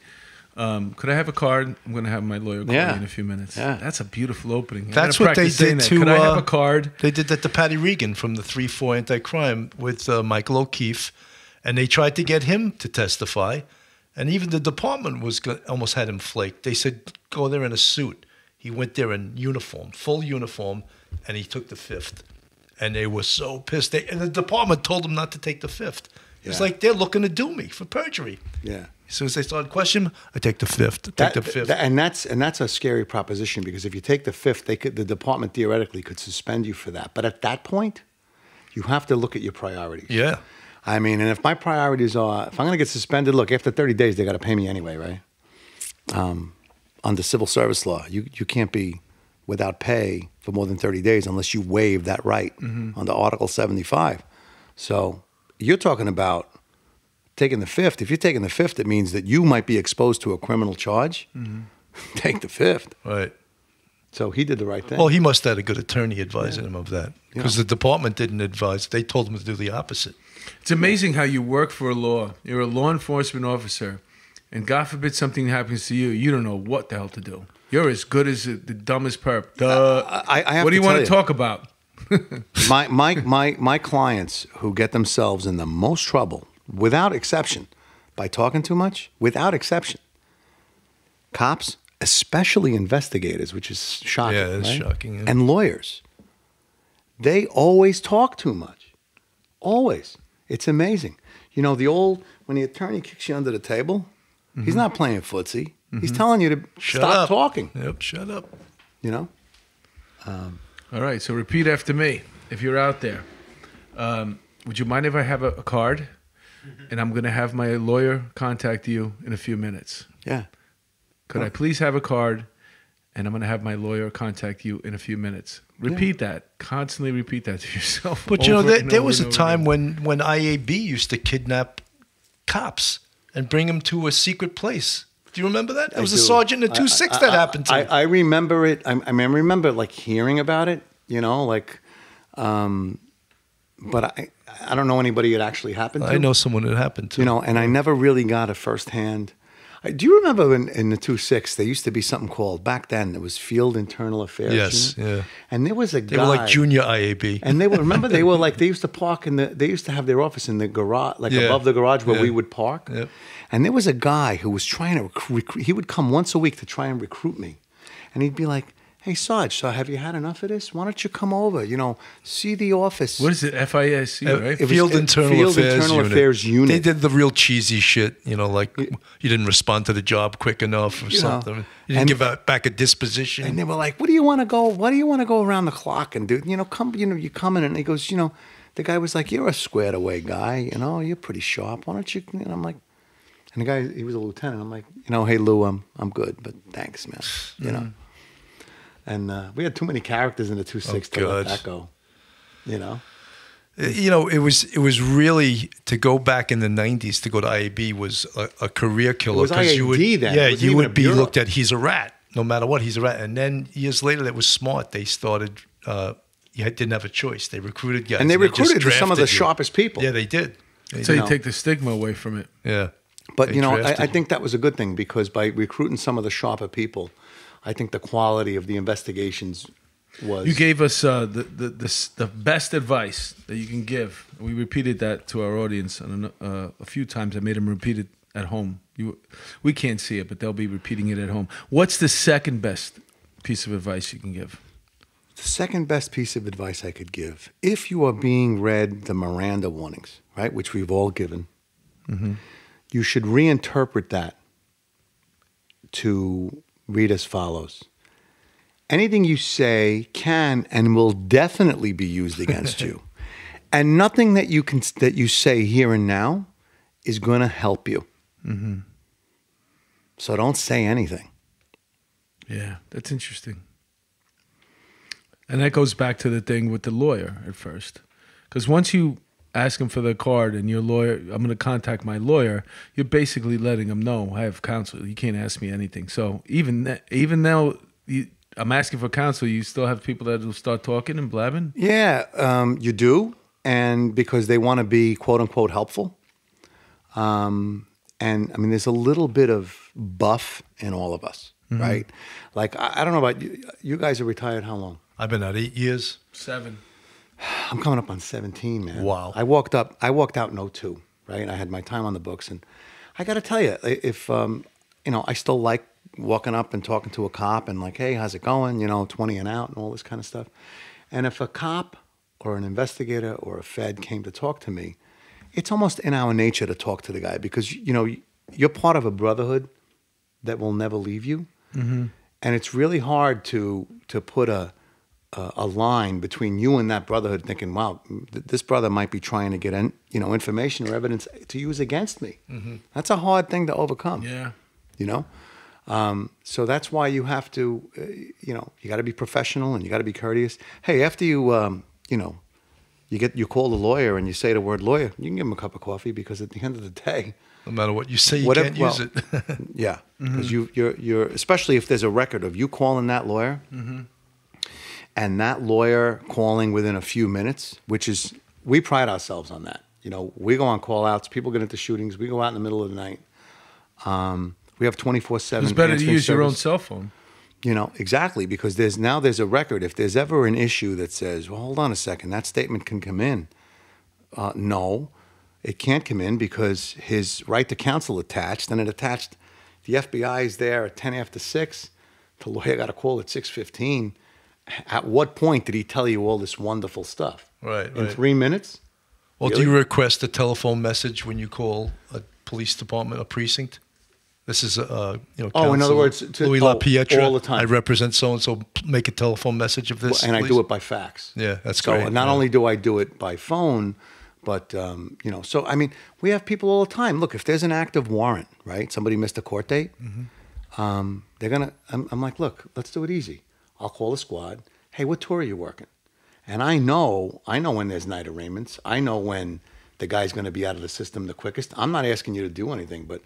could I have a card? I'm going to have my lawyer call you in a few minutes. Yeah. That's a beautiful opening. That's what they did to... Could I have a card? They did that to Patty Regan from the 3-4 anti-crime with Michael O'Keefe, and they tried to get him to testify. And even the department almost had him flaked. They said, go there in a suit. He went there in uniform, full uniform, and he took the fifth. And they were so pissed. And the department told him not to take the fifth. It's like they're looking to do me for perjury. Yeah. As soon as they started questioning him, I take the fifth. And that's a scary proposition because if you take the fifth, the department theoretically could suspend you for that. But at that point, you have to look at your priorities. Yeah. I mean, and if my priorities are, if I'm going to get suspended, look, after 30 days, they got to pay me anyway, right? Under civil service law, you can't be without pay for more than 30 days unless you waive that right under Article 75. So you're talking about taking the fifth. If you're taking the fifth, it means that you might be exposed to a criminal charge. Take the fifth. Right. So he did the right thing. Well, he must have had a good attorney advising him of that because the department didn't advise. They told him to do the opposite. It's amazing how you work for a law. You're a law enforcement officer, and God forbid something happens to you, you don't know what the hell to do. You're as good as the dumbest perp. What do you want to talk about? my clients who get themselves in the most trouble without exception, by talking too much, without exception. Cops, especially investigators, which is shocking. Yeah, it's right? shocking. Yeah. And lawyers, they always talk too much. Always. It's amazing. You know, when the attorney kicks you under the table, he's not playing footsie. He's telling you to stop talking. Yep, shut up. You know? All right, so repeat after me. If you're out there, would you mind if I have a card? And I'm going to have my lawyer contact you in a few minutes. Yeah. Could I please have a card? And I'm going to have my lawyer contact you in a few minutes. Repeat that. Constantly repeat that to yourself. But you know, there was a time when IAB used to kidnap cops and bring them to a secret place. Do you remember that? There was a sergeant in the 2-6 that happened to. I remember it. I remember like hearing about it. You know, like, but I don't know anybody it actually happened to. I know someone it happened to. You know, and I never really got a firsthand. Do you remember in the 2-6 there used to be something called, back then it was Field Internal Affairs? Yes, yeah. And there was a guy. They were like junior IAB. And they were, remember, they used to park they used to have their office in the garage, like above the garage where we would park. Yep. And there was a guy who was trying to recruit, he would come once a week to try and recruit me. And he'd be like, hey, Sarge, so have you had enough of this? Why don't you come over, you know, see the office? What is it? FISC, right? Field Internal Affairs Unit. They did the real cheesy shit, you know, like you didn't respond to the job quick enough or something. You didn't give back a disposition. And they were like, what do you want to go around the clock and do? You know, you come in, and he goes, you know, the guy was like, you're a squared away guy, you know, you're pretty sharp. Why don't you, and I'm like, and the guy, he was a lieutenant. I'm like, you know, hey, Lou, I'm good, but thanks, man, you know. And we had too many characters in the 2-6 to let that go, you know. You know, it was really, to go back in the 90s to go to IAB was a career killer. It was IAD then. Yeah, you would be looked at, he's a rat. No matter what, he's a rat. And then years later, that was smart. They started, you didn't have a choice. They recruited guys. And they recruited some of the sharpest people. Yeah, they did. So you take the stigma away from it. Yeah. But, you know, I think that was a good thing, because by recruiting some of the sharper people, I think the quality of the investigations was. You gave us the best advice that you can give. We repeated that to our audience a few times. I made them repeat it at home. We can't see it, but they'll be repeating it at home. What's the second best piece of advice you can give? The second best piece of advice I could give, if you are being read the Miranda Warnings, right, which we've all given, you should reinterpret that to read as follows. Anything you say can and will definitely be used against you. And nothing that you say here and now is going to help you. So don't say anything. Yeah, that's interesting. And that goes back to the thing with the lawyer at first. Because once you ask him for the card and your lawyer, I'm going to contact my lawyer, you're basically letting him know, I have counsel. You can't ask me anything. So even though I'm asking for counsel, you still have people that will start talking and blabbing? Yeah, you do. And because they want to be, quote unquote, helpful. And I mean, there's a little bit of buff in all of us, right? Like, I don't know about you. You guys are retired how long? I've been out 8 years. 7. I'm coming up on 17, man. Wow. I walked out in 02, right? I had my time on the books, and I got to tell you, if you know, I still like walking up and talking to a cop and like, hey, how's it going? You know, 20 and out and all this kind of stuff. And if a cop or an investigator or a Fed came to talk to me, it's almost in our nature to talk to the guy, because, you know, you're part of a brotherhood that will never leave you. And it's really hard to put a line between you and that brotherhood, thinking, wow, this brother might be trying to get information or evidence to use against me. That's a hard thing to overcome. Yeah. You know? So that's why you have to, you know, you got to be professional and you got to be courteous. Hey, after you, you know, you call the lawyer and you say the word lawyer, you can give him a cup of coffee, because at the end of the day, no matter what you say, you can't use it. Yeah. Because you're, especially if there's a record of you calling that lawyer, and that lawyer calling within a few minutes, which is, we pride ourselves on that. You know, we go on call outs, people get into shootings, we go out in the middle of the night. We have 24/7. It's better to use your own cell phone. You know, exactly, because there's a record. If there's ever an issue that says, well, hold on a second, that statement can come in. No. it can't come in because his right to counsel attached, and it attached. The FBI is there at 10 after 6. The lawyer got a call at 6:15. At what point did he tell you all this wonderful stuff? Right. In 3 minutes? Well, Really? do you request a telephone message when you call a police department, a precinct? This is Oh, in counsel other words, Louis La Pietra. all the time. I represent so and so. Make a telephone message of this, And I please. do it by fax. Yeah, that's so great. not Yeah. only do I do it by phone, but so I mean, we have people all the time. Look, if there's an active warrant, right? Somebody missed a court date. They're gonna. I'm like, look, let's do it easy. I'll call the squad. Hey, what tour are you working? And I know when there's night arraignments. I know when the guy's going to be out of the system the quickest. I'm not asking you to do anything, but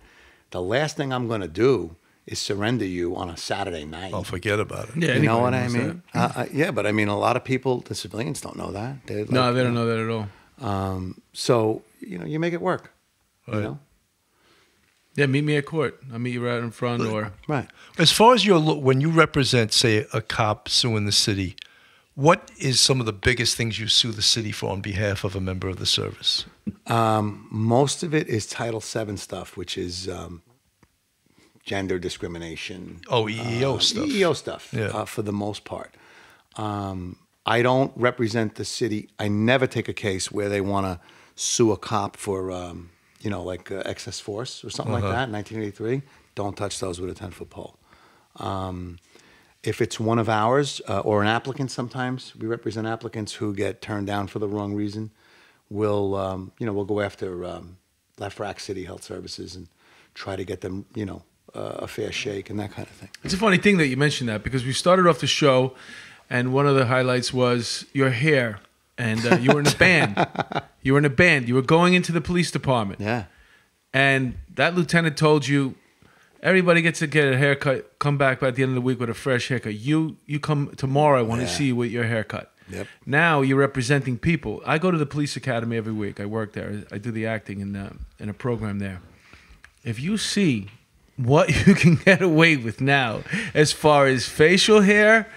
the last thing I'm going to do is surrender you on a Saturday night. Oh, forget about it. Yeah, You know what I anybody knows mean? Yeah, but I mean, a lot of people, the civilians, don't know that. They're No, like, they don't know that at all. So you make it work. You Right. know, Yeah, meet me at court. I'll meet you right in front, or right? As far as when you represent, say, a cop suing the city, what is some of the biggest things you sue the city for on behalf of a member of the service? Most of it is Title VII stuff, which is gender discrimination. Oh, EEO stuff. EEO stuff, Yeah. for the most part. I don't represent the city. I never take a case where they want to sue a cop for, excess force or something like that, 1983. Don't touch those with a 10-foot pole. If it's one of ours or an applicant, sometimes we represent applicants who get turned down for the wrong reason. We'll go after Lafrac City Health Services and try to get them, a fair shake and that kind of thing. it's a funny thing that you mentioned that, because we started off the show, and one of the highlights was your hair, and you were in a band. You were in a band. You were going into the police department. Yeah. And that lieutenant told you, everybody gets to get a haircut, come back by the end of the week with a fresh haircut. You come tomorrow, I want to see you with your haircut. Yep. Now you're representing people. I go to the police academy every week. I work there. I do the acting in a program there. If you see what you can get away with now as far as facial hair,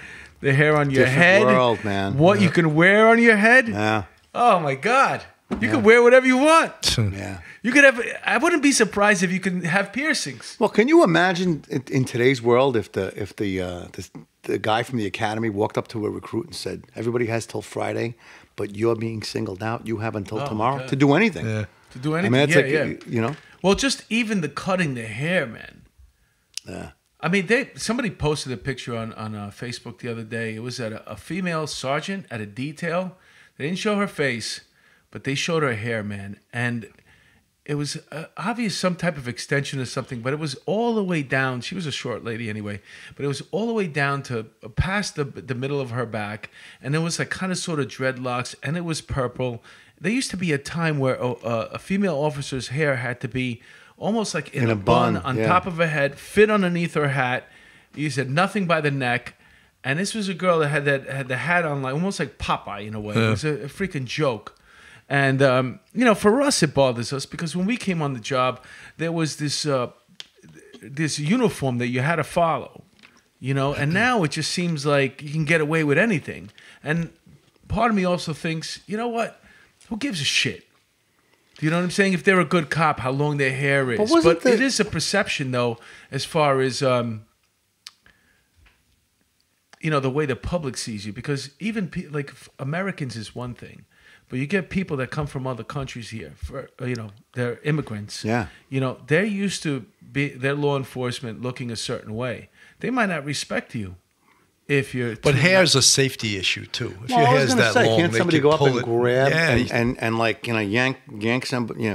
the hair on your Different head, world, man. what you can wear on your head. Yeah. Oh, my God. You can wear whatever you want. Yeah. You could have. I wouldn't be surprised if you can have piercings. Well, can you imagine in today's world if the guy from the academy walked up to a recruit and said, "Everybody has till Friday, but you're being singled out. You have until tomorrow God. to do anything." Yeah. To do I anything. mean, that's yeah. Well, just even the cutting the hair, man. Yeah. I mean, somebody posted a picture on Facebook the other day. It was at a female sergeant at a detail. They didn't show her face, but they showed her hair, man. And it was obvious some type of extension or something, but it was all the way down. She was a short lady anyway, but it was all the way down to past the middle of her back. And it was like kind of sort of dreadlocks, and it was purple. There used to be a time where a female officer's hair had to be almost like in a bun on top of her head, fit underneath her hat. You said nothing by the neck. And this was a girl that had the hat on, like almost like Popeye in a way. It was a freaking joke. And for us, it bothers us because when we came on the job, there was this uniform that you had to follow, and now it just seems like you can get away with anything. And part of me also thinks, you know what? Who gives a shit? Do you know what I'm saying? If they're a good cop, how long their hair is. But it is a perception, though, as far as, the way the public sees you. Because even, Americans is one thing. But you get people that come from other countries here, they're immigrants. Yeah. They're used to their law enforcement looking a certain way. They might not respect you if you're. But hair's a safety issue too. If Well, your I was hair's going to that say, long, can't they somebody can go up pull and it. grab Yeah,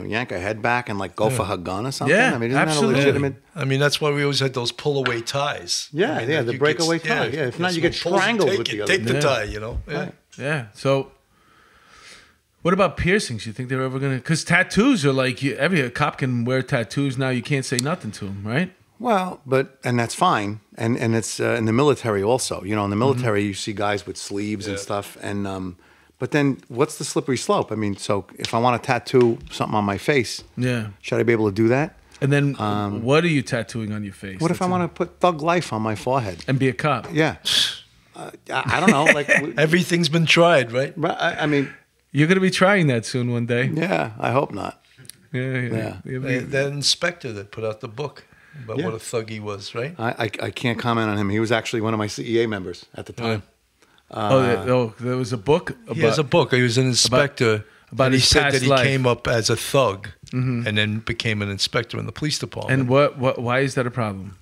yank a head back and go for her gun or something? Yeah, I mean, isn't absolutely. that a legitimate? I mean, that's why we always had those pull-away ties. Yeah, I mean, yeah, the you breakaway get- tie. Yeah, if not, you get someone pulls, strangled take with it, the other. Take the Yeah. tie, Yeah. Right. Yeah. So, what about piercings? You think they're ever gonna? Because tattoos are like every cop can wear tattoos now. You can't say nothing to them, right? Well, and that's fine, and it's in the military also. In the military, you see guys with sleeves and stuff, and but then what's the slippery slope? I mean, so if I want to tattoo something on my face, should I be able to do that? And then, what are you tattooing on your face? What if I want to put Thug Life on my forehead? and be a cop? Yeah, I don't know. Like, Everything's been tried, right? I mean, You're gonna be trying that soon one day. yeah, I hope not. That inspector that put out the book about what a thug he was, right? I can't comment on him. He was actually one of my CEA members at the time. There was a book. He has a book. He was an inspector. About he his said past that he life. came up as a thug and then became an inspector in the police department. And why is that a problem?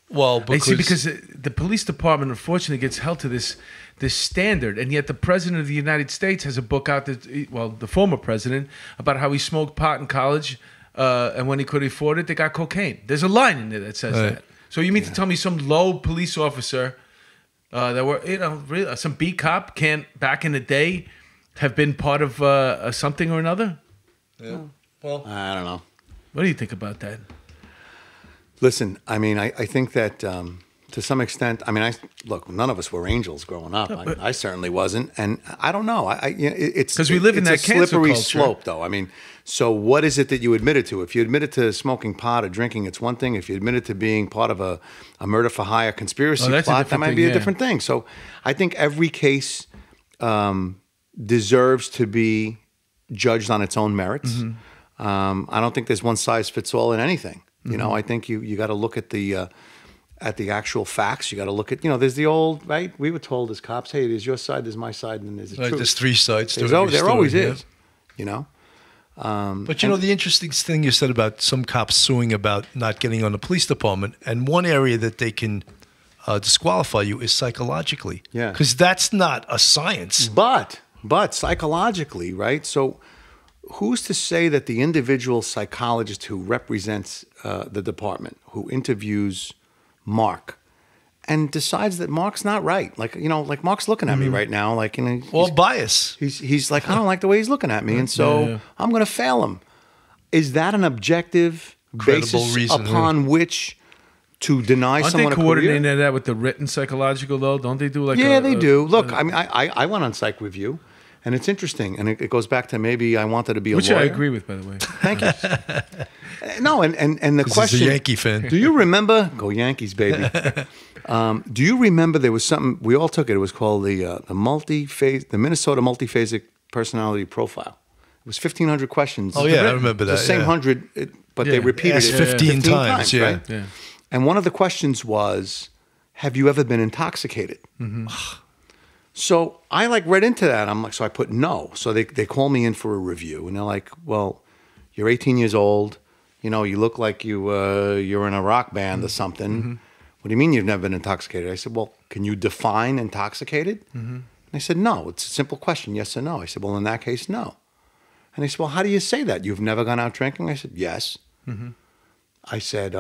Well, because the police department unfortunately gets held to this standard, and yet the president of the United States has a book out the former president, about how he smoked pot in college, and when he could afford it, they got cocaine. There's a line in there that says that. So you mean to tell me some low police officer that were really, some beat cop can't back in the day have been part of something or another? Yeah. Well, I don't know. What do you think about that? Listen, I mean, I think that to some extent, I mean, look, none of us were angels growing up. I certainly wasn't, and I don't know. It's because we live in that cancel slippery culture. slope, though. I mean, so what is it that you admitted to? If you admitted to smoking pot or drinking, it's one thing. If you admitted to being part of a murder for hire conspiracy plot, that might be a different thing. So I think every case deserves to be judged on its own merits. Mm-hmm. I don't think there's one size fits all in anything. You know, I think you got to look at the actual facts. You got to look at, there's the old, right? We were told as cops, hey, there's your side, there's my side, and there's the truth. There's three sides to there every story, always is, But the interesting thing you said about some cops suing about not getting on the police department, and one area that they can disqualify you is psychologically. Yeah. Because that's not a science. But psychologically, right? So who's to say that the individual psychologist who represents the department, who interviews Mark, and decides that Mark's not right? Like Mark's looking at me right now, Well, bias. He's like, I don't like the way he's looking at me, and so I'm going to fail him. Is that an objective basis reason, upon which to deny someone a career? Aren't they coordinating that with the written psychological, though? Don't they do they do. Look, I mean, I went on psych review. And it's interesting, and it goes back to maybe I wanted to be a lawyer. Which I agree with, by the way. Thank you. No, and the question... He's a Yankee fan. Do you remember... Go Yankees, baby. Do you remember there was something... We all took it. It was called the Minnesota Multiphasic Personality Profile. It was 1,500 questions. Oh, yeah, I remember that. The same 100, but they repeated it 15 times. Yeah. Right? Yeah. And one of the questions was, have you ever been intoxicated? Mm-hmm. So I read into that. I'm like, so I put no. So they call me in for a review, and they're like, well, you're 18 years old. You look like you're in a rock band or something. Mm-hmm. What do you mean you've never been intoxicated? I said, well, can you define intoxicated? Mm-hmm. And they said, no. It's a simple question, yes or no. I said, well, in that case, no. And they said, well, how do you say that? You've never gone out drinking? I said, yes. Mm-hmm. I said,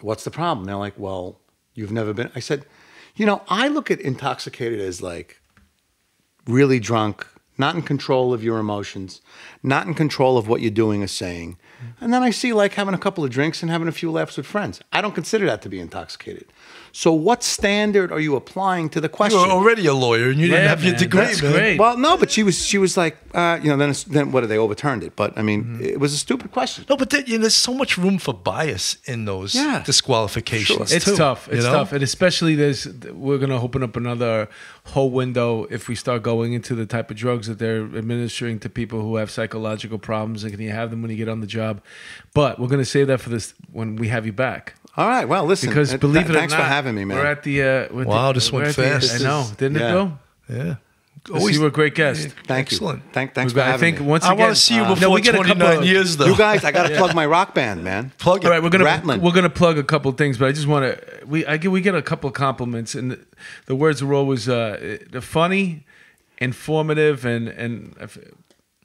what's the problem? They're like, well, you've never been. I said, I look at intoxicated as really drunk, not in control of your emotions, not in control of what you're doing or saying. And then I see having a couple of drinks and having a few laughs with friends. I don't consider that to be intoxicated. So what standard are you applying to the question? You were already a lawyer and you didn't have your degree, That's man. great. Well, no, but she was like, then what, they overturned it. But I mean, it was a stupid question. No, but there's so much room for bias in those disqualifications. Sure. It's tough. It's tough. And especially we're going to open up another whole window if we start going into the type of drugs that they're administering to people who have psychological problems, and can you have them when you get on the job. But we're going to save that for this when we have you back. All right. Well, listen. Because believe it or not, thanks for having me, man. We're at the wow, this went fast. I know, didn't it go? Yeah. You were a great guest. Thank you. Excellent. Thanks for having me. Once again, I want to see you before 29 years, though. You guys, I got to plug my rock band, man. Plug it. All right, we're Rattlin. gonna plug a couple of things, but I just want to. We get a couple of compliments, and the words are always funny, informative, and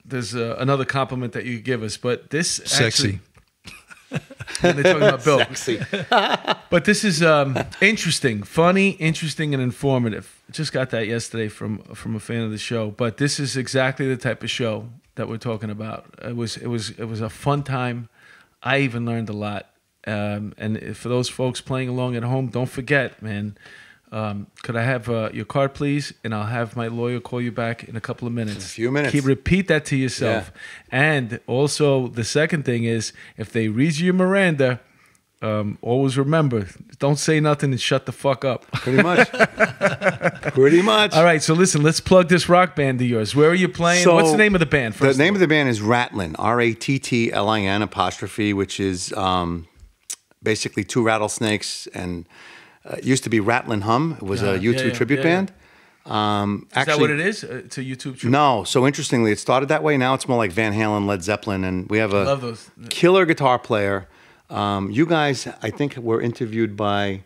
there's another compliment that you give us, but this sexy. They're talking about Bill. Sexy. But this is interesting, funny, interesting, and informative. Just got that yesterday from a fan of the show. But this is exactly the type of show that we're talking about. It was a fun time. I even learned a lot. And for those folks playing along at home, don't forget, man. Could I have your card, please? And I'll have my lawyer call you back in a couple of minutes. A few minutes. Repeat that to yourself. Yeah. And also, the second thing is, if they read you your Miranda, always remember, don't say nothing and shut the fuck up. Pretty much. Pretty much. All right, so listen, let's plug this rock band of yours. Where are you playing? So, what's the name of the band? The name of the band is Rattlin, Rattlin apostrophe, which is basically two rattlesnakes, and it used to be Rattlin Hum. It was a U2 tribute band. Is that what it is? It's a YouTube tribute? No. So interestingly, it started that way. Now it's more like Van Halen, Led Zeppelin, and we have a killer guitar player. You guys, I think, were interviewed by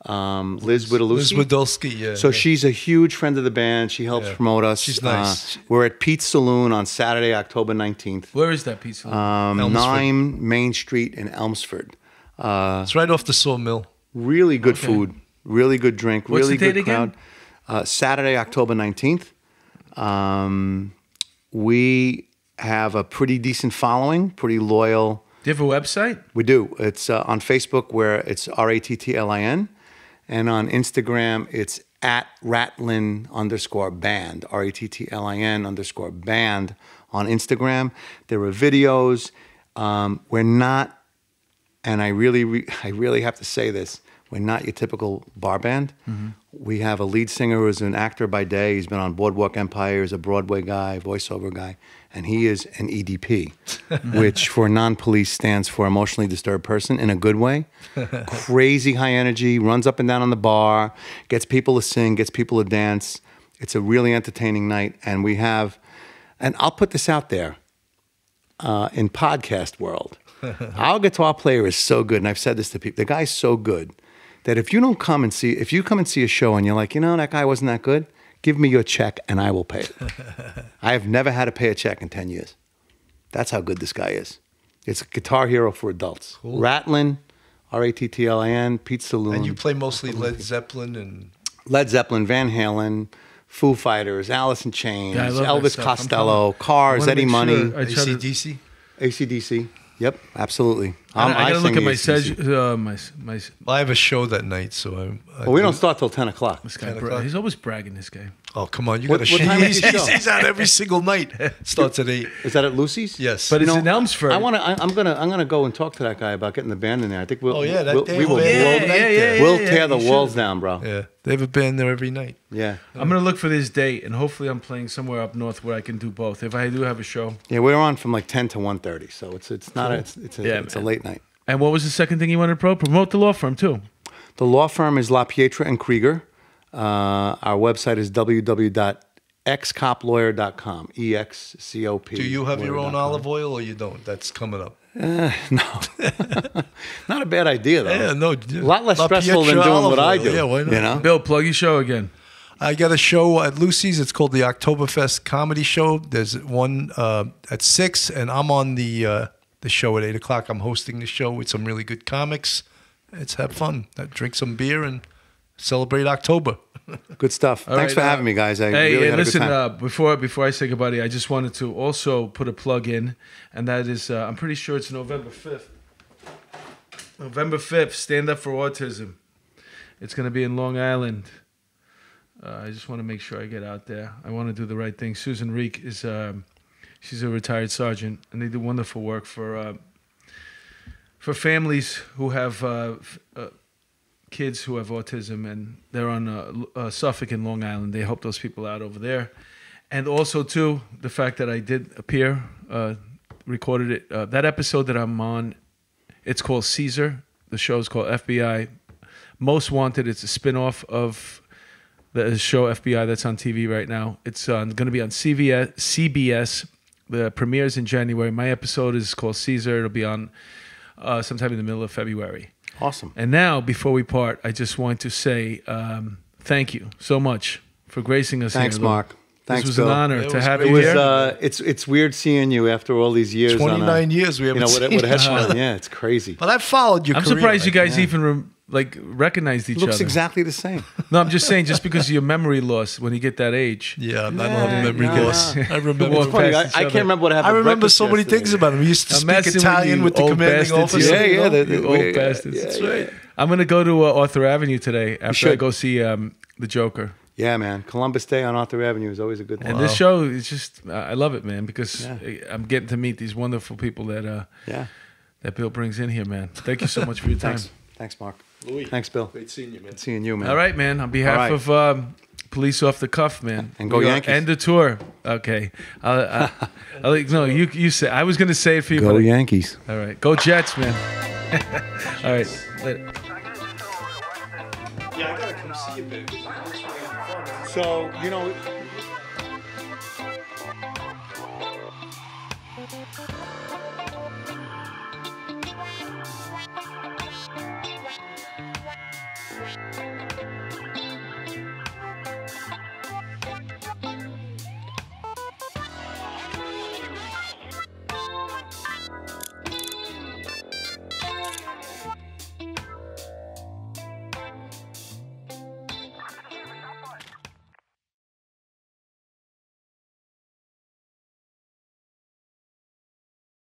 Liz Widolowski. Liz Widolowski, yeah. So she's a huge friend of the band. She helps promote us. She's nice. We're at Pete's Saloon on Saturday, October 19th. Where is that Pete's Saloon? 9 Main Street in Elmsford. It's right off the Sawmill. Really good food, really good drink, What's really the date good crowd. Saturday, October 19th. We have a pretty decent following, pretty loyal. Do you have a website? We do. It's on Facebook where it's Rattlin, and on Instagram it's at Rattlin_band, Rattlin_band on Instagram. There are videos. We're not, and I really have to say this, we're not your typical bar band. Mm-hmm. We have a lead singer who's an actor by day. He's been on Boardwalk Empire. He's a Broadway guy, voiceover guy. And he is an EDP, which for non-police stands for emotionally disturbed person in a good way. Crazy high energy, runs up and down on the bar, gets people to sing, gets people to dance. It's a really entertaining night. And we have, and I'll put this out there, in podcast world, our guitar player is so good, and I've said this to people, the guy's so good that if you come and see a show and you're like, that guy wasn't that good, give me your check and I will pay it. I have never had to pay a check in 10 years. That's how good this guy is. It's a guitar hero for adults. Cool. Rattlin, Rattlin, Pete's Saloon. And you play mostly Led Zeppelin, Van Halen, Foo Fighters, Alice in Chains, Elvis stuff. Costello, Cars, Eddie Money, AC/DC. AC/DC. Yep, absolutely. I gotta look at my Well, I have a show that night, so we don't start till 10 o'clock. This guy, he's always bragging. This guy. Oh, come on! What time is your show? He's out every single night. Starts at 8. Is that at Lucy's? Yes, but it's in Elmsford. I'm gonna go and talk to that guy about getting the band in there. I think we'll. Oh yeah, we'll tear the walls down, bro. Yeah, they have a band there every night. Yeah, I'm gonna look for this date, and hopefully I'm playing somewhere up north where I can do both. If I do have a show. Yeah, we're on from like 10 to 1:30, so it's not cool. it's a late night. And what was the second thing you wanted to promote? The law firm too. The law firm is La Pietra and Krieger. Our website is www.excoplawyer.com. EXCOP. Do you have your own olive oil or you don't? That's coming up. No. Not a bad idea, though. Yeah, no. A lot less stressful than doing what I do. Yeah, why not? Bill, plug your show again. I got a show at Lucy's. It's called the Oktoberfest Comedy Show. There's one at 6, and I'm on the show at 8 o'clock. I'm hosting the show with some really good comics. Let's have fun. Drink some beer and celebrate October. Good stuff. Thanks for having me, guys. I really had a good time. Before I say goodbye, I just wanted to also put a plug in, and that is, I'm pretty sure it's November 5th. November 5th, Stand Up for Autism. It's going to be in Long Island. I just want to make sure I get out there. I want to do the right thing. Susan Reek is, she's a retired sergeant, and they do wonderful work for families who have kids who have autism, and they're on Suffolk and Long Island. They help those people out over there. And also, too, the fact that I did appear, recorded it. That episode that I'm on, it's called Caesar. The show is called FBI Most Wanted. It's a spinoff of the show FBI that's on TV right now. It's going to be on CBS. The premiere's in January. My episode is called Caesar. It'll be on sometime in the middle of February. Awesome. And now, before we part, I just want to say thank you so much for gracing us. Thanks, Mark. Thanks, This was Bill. an honor to have you here. It's weird seeing you after all these years. 29 years we haven't seen with a each headphone. other. Yeah, it's crazy. But I've followed your I'm career. surprised you guys even recognized each other. Looks exactly the same. No, I'm just saying, just because of your memory loss when you get that age. Yeah, I don't have a memory loss. I remember. Walk Funny, past I each can't other. remember what happened. I remember so many things about him. He used to I'm speak messing with Italian you, with the old commanding bastards. officer. Yeah, You old bastards. That's right. I'm going to go to Arthur Avenue today after I go see The Joker. Yeah, man. Columbus Day on Arthur Avenue is always a good thing. And this show is just, I love it, man, because I'm getting to meet these wonderful people that Bill brings in here, man. Thank you so much for your time. Thanks, Mark. Louis. Thanks, Bill. Great seeing you, man. Good seeing you, man. All right, man. On behalf of Police Off the Cuff, man. And go Yankees. End the tour. Okay. No, you say. I was going to say it for you. Go Yankees. All right. Go Jets, man. All right. Later. Yeah, I got to come see you, baby. So, you know...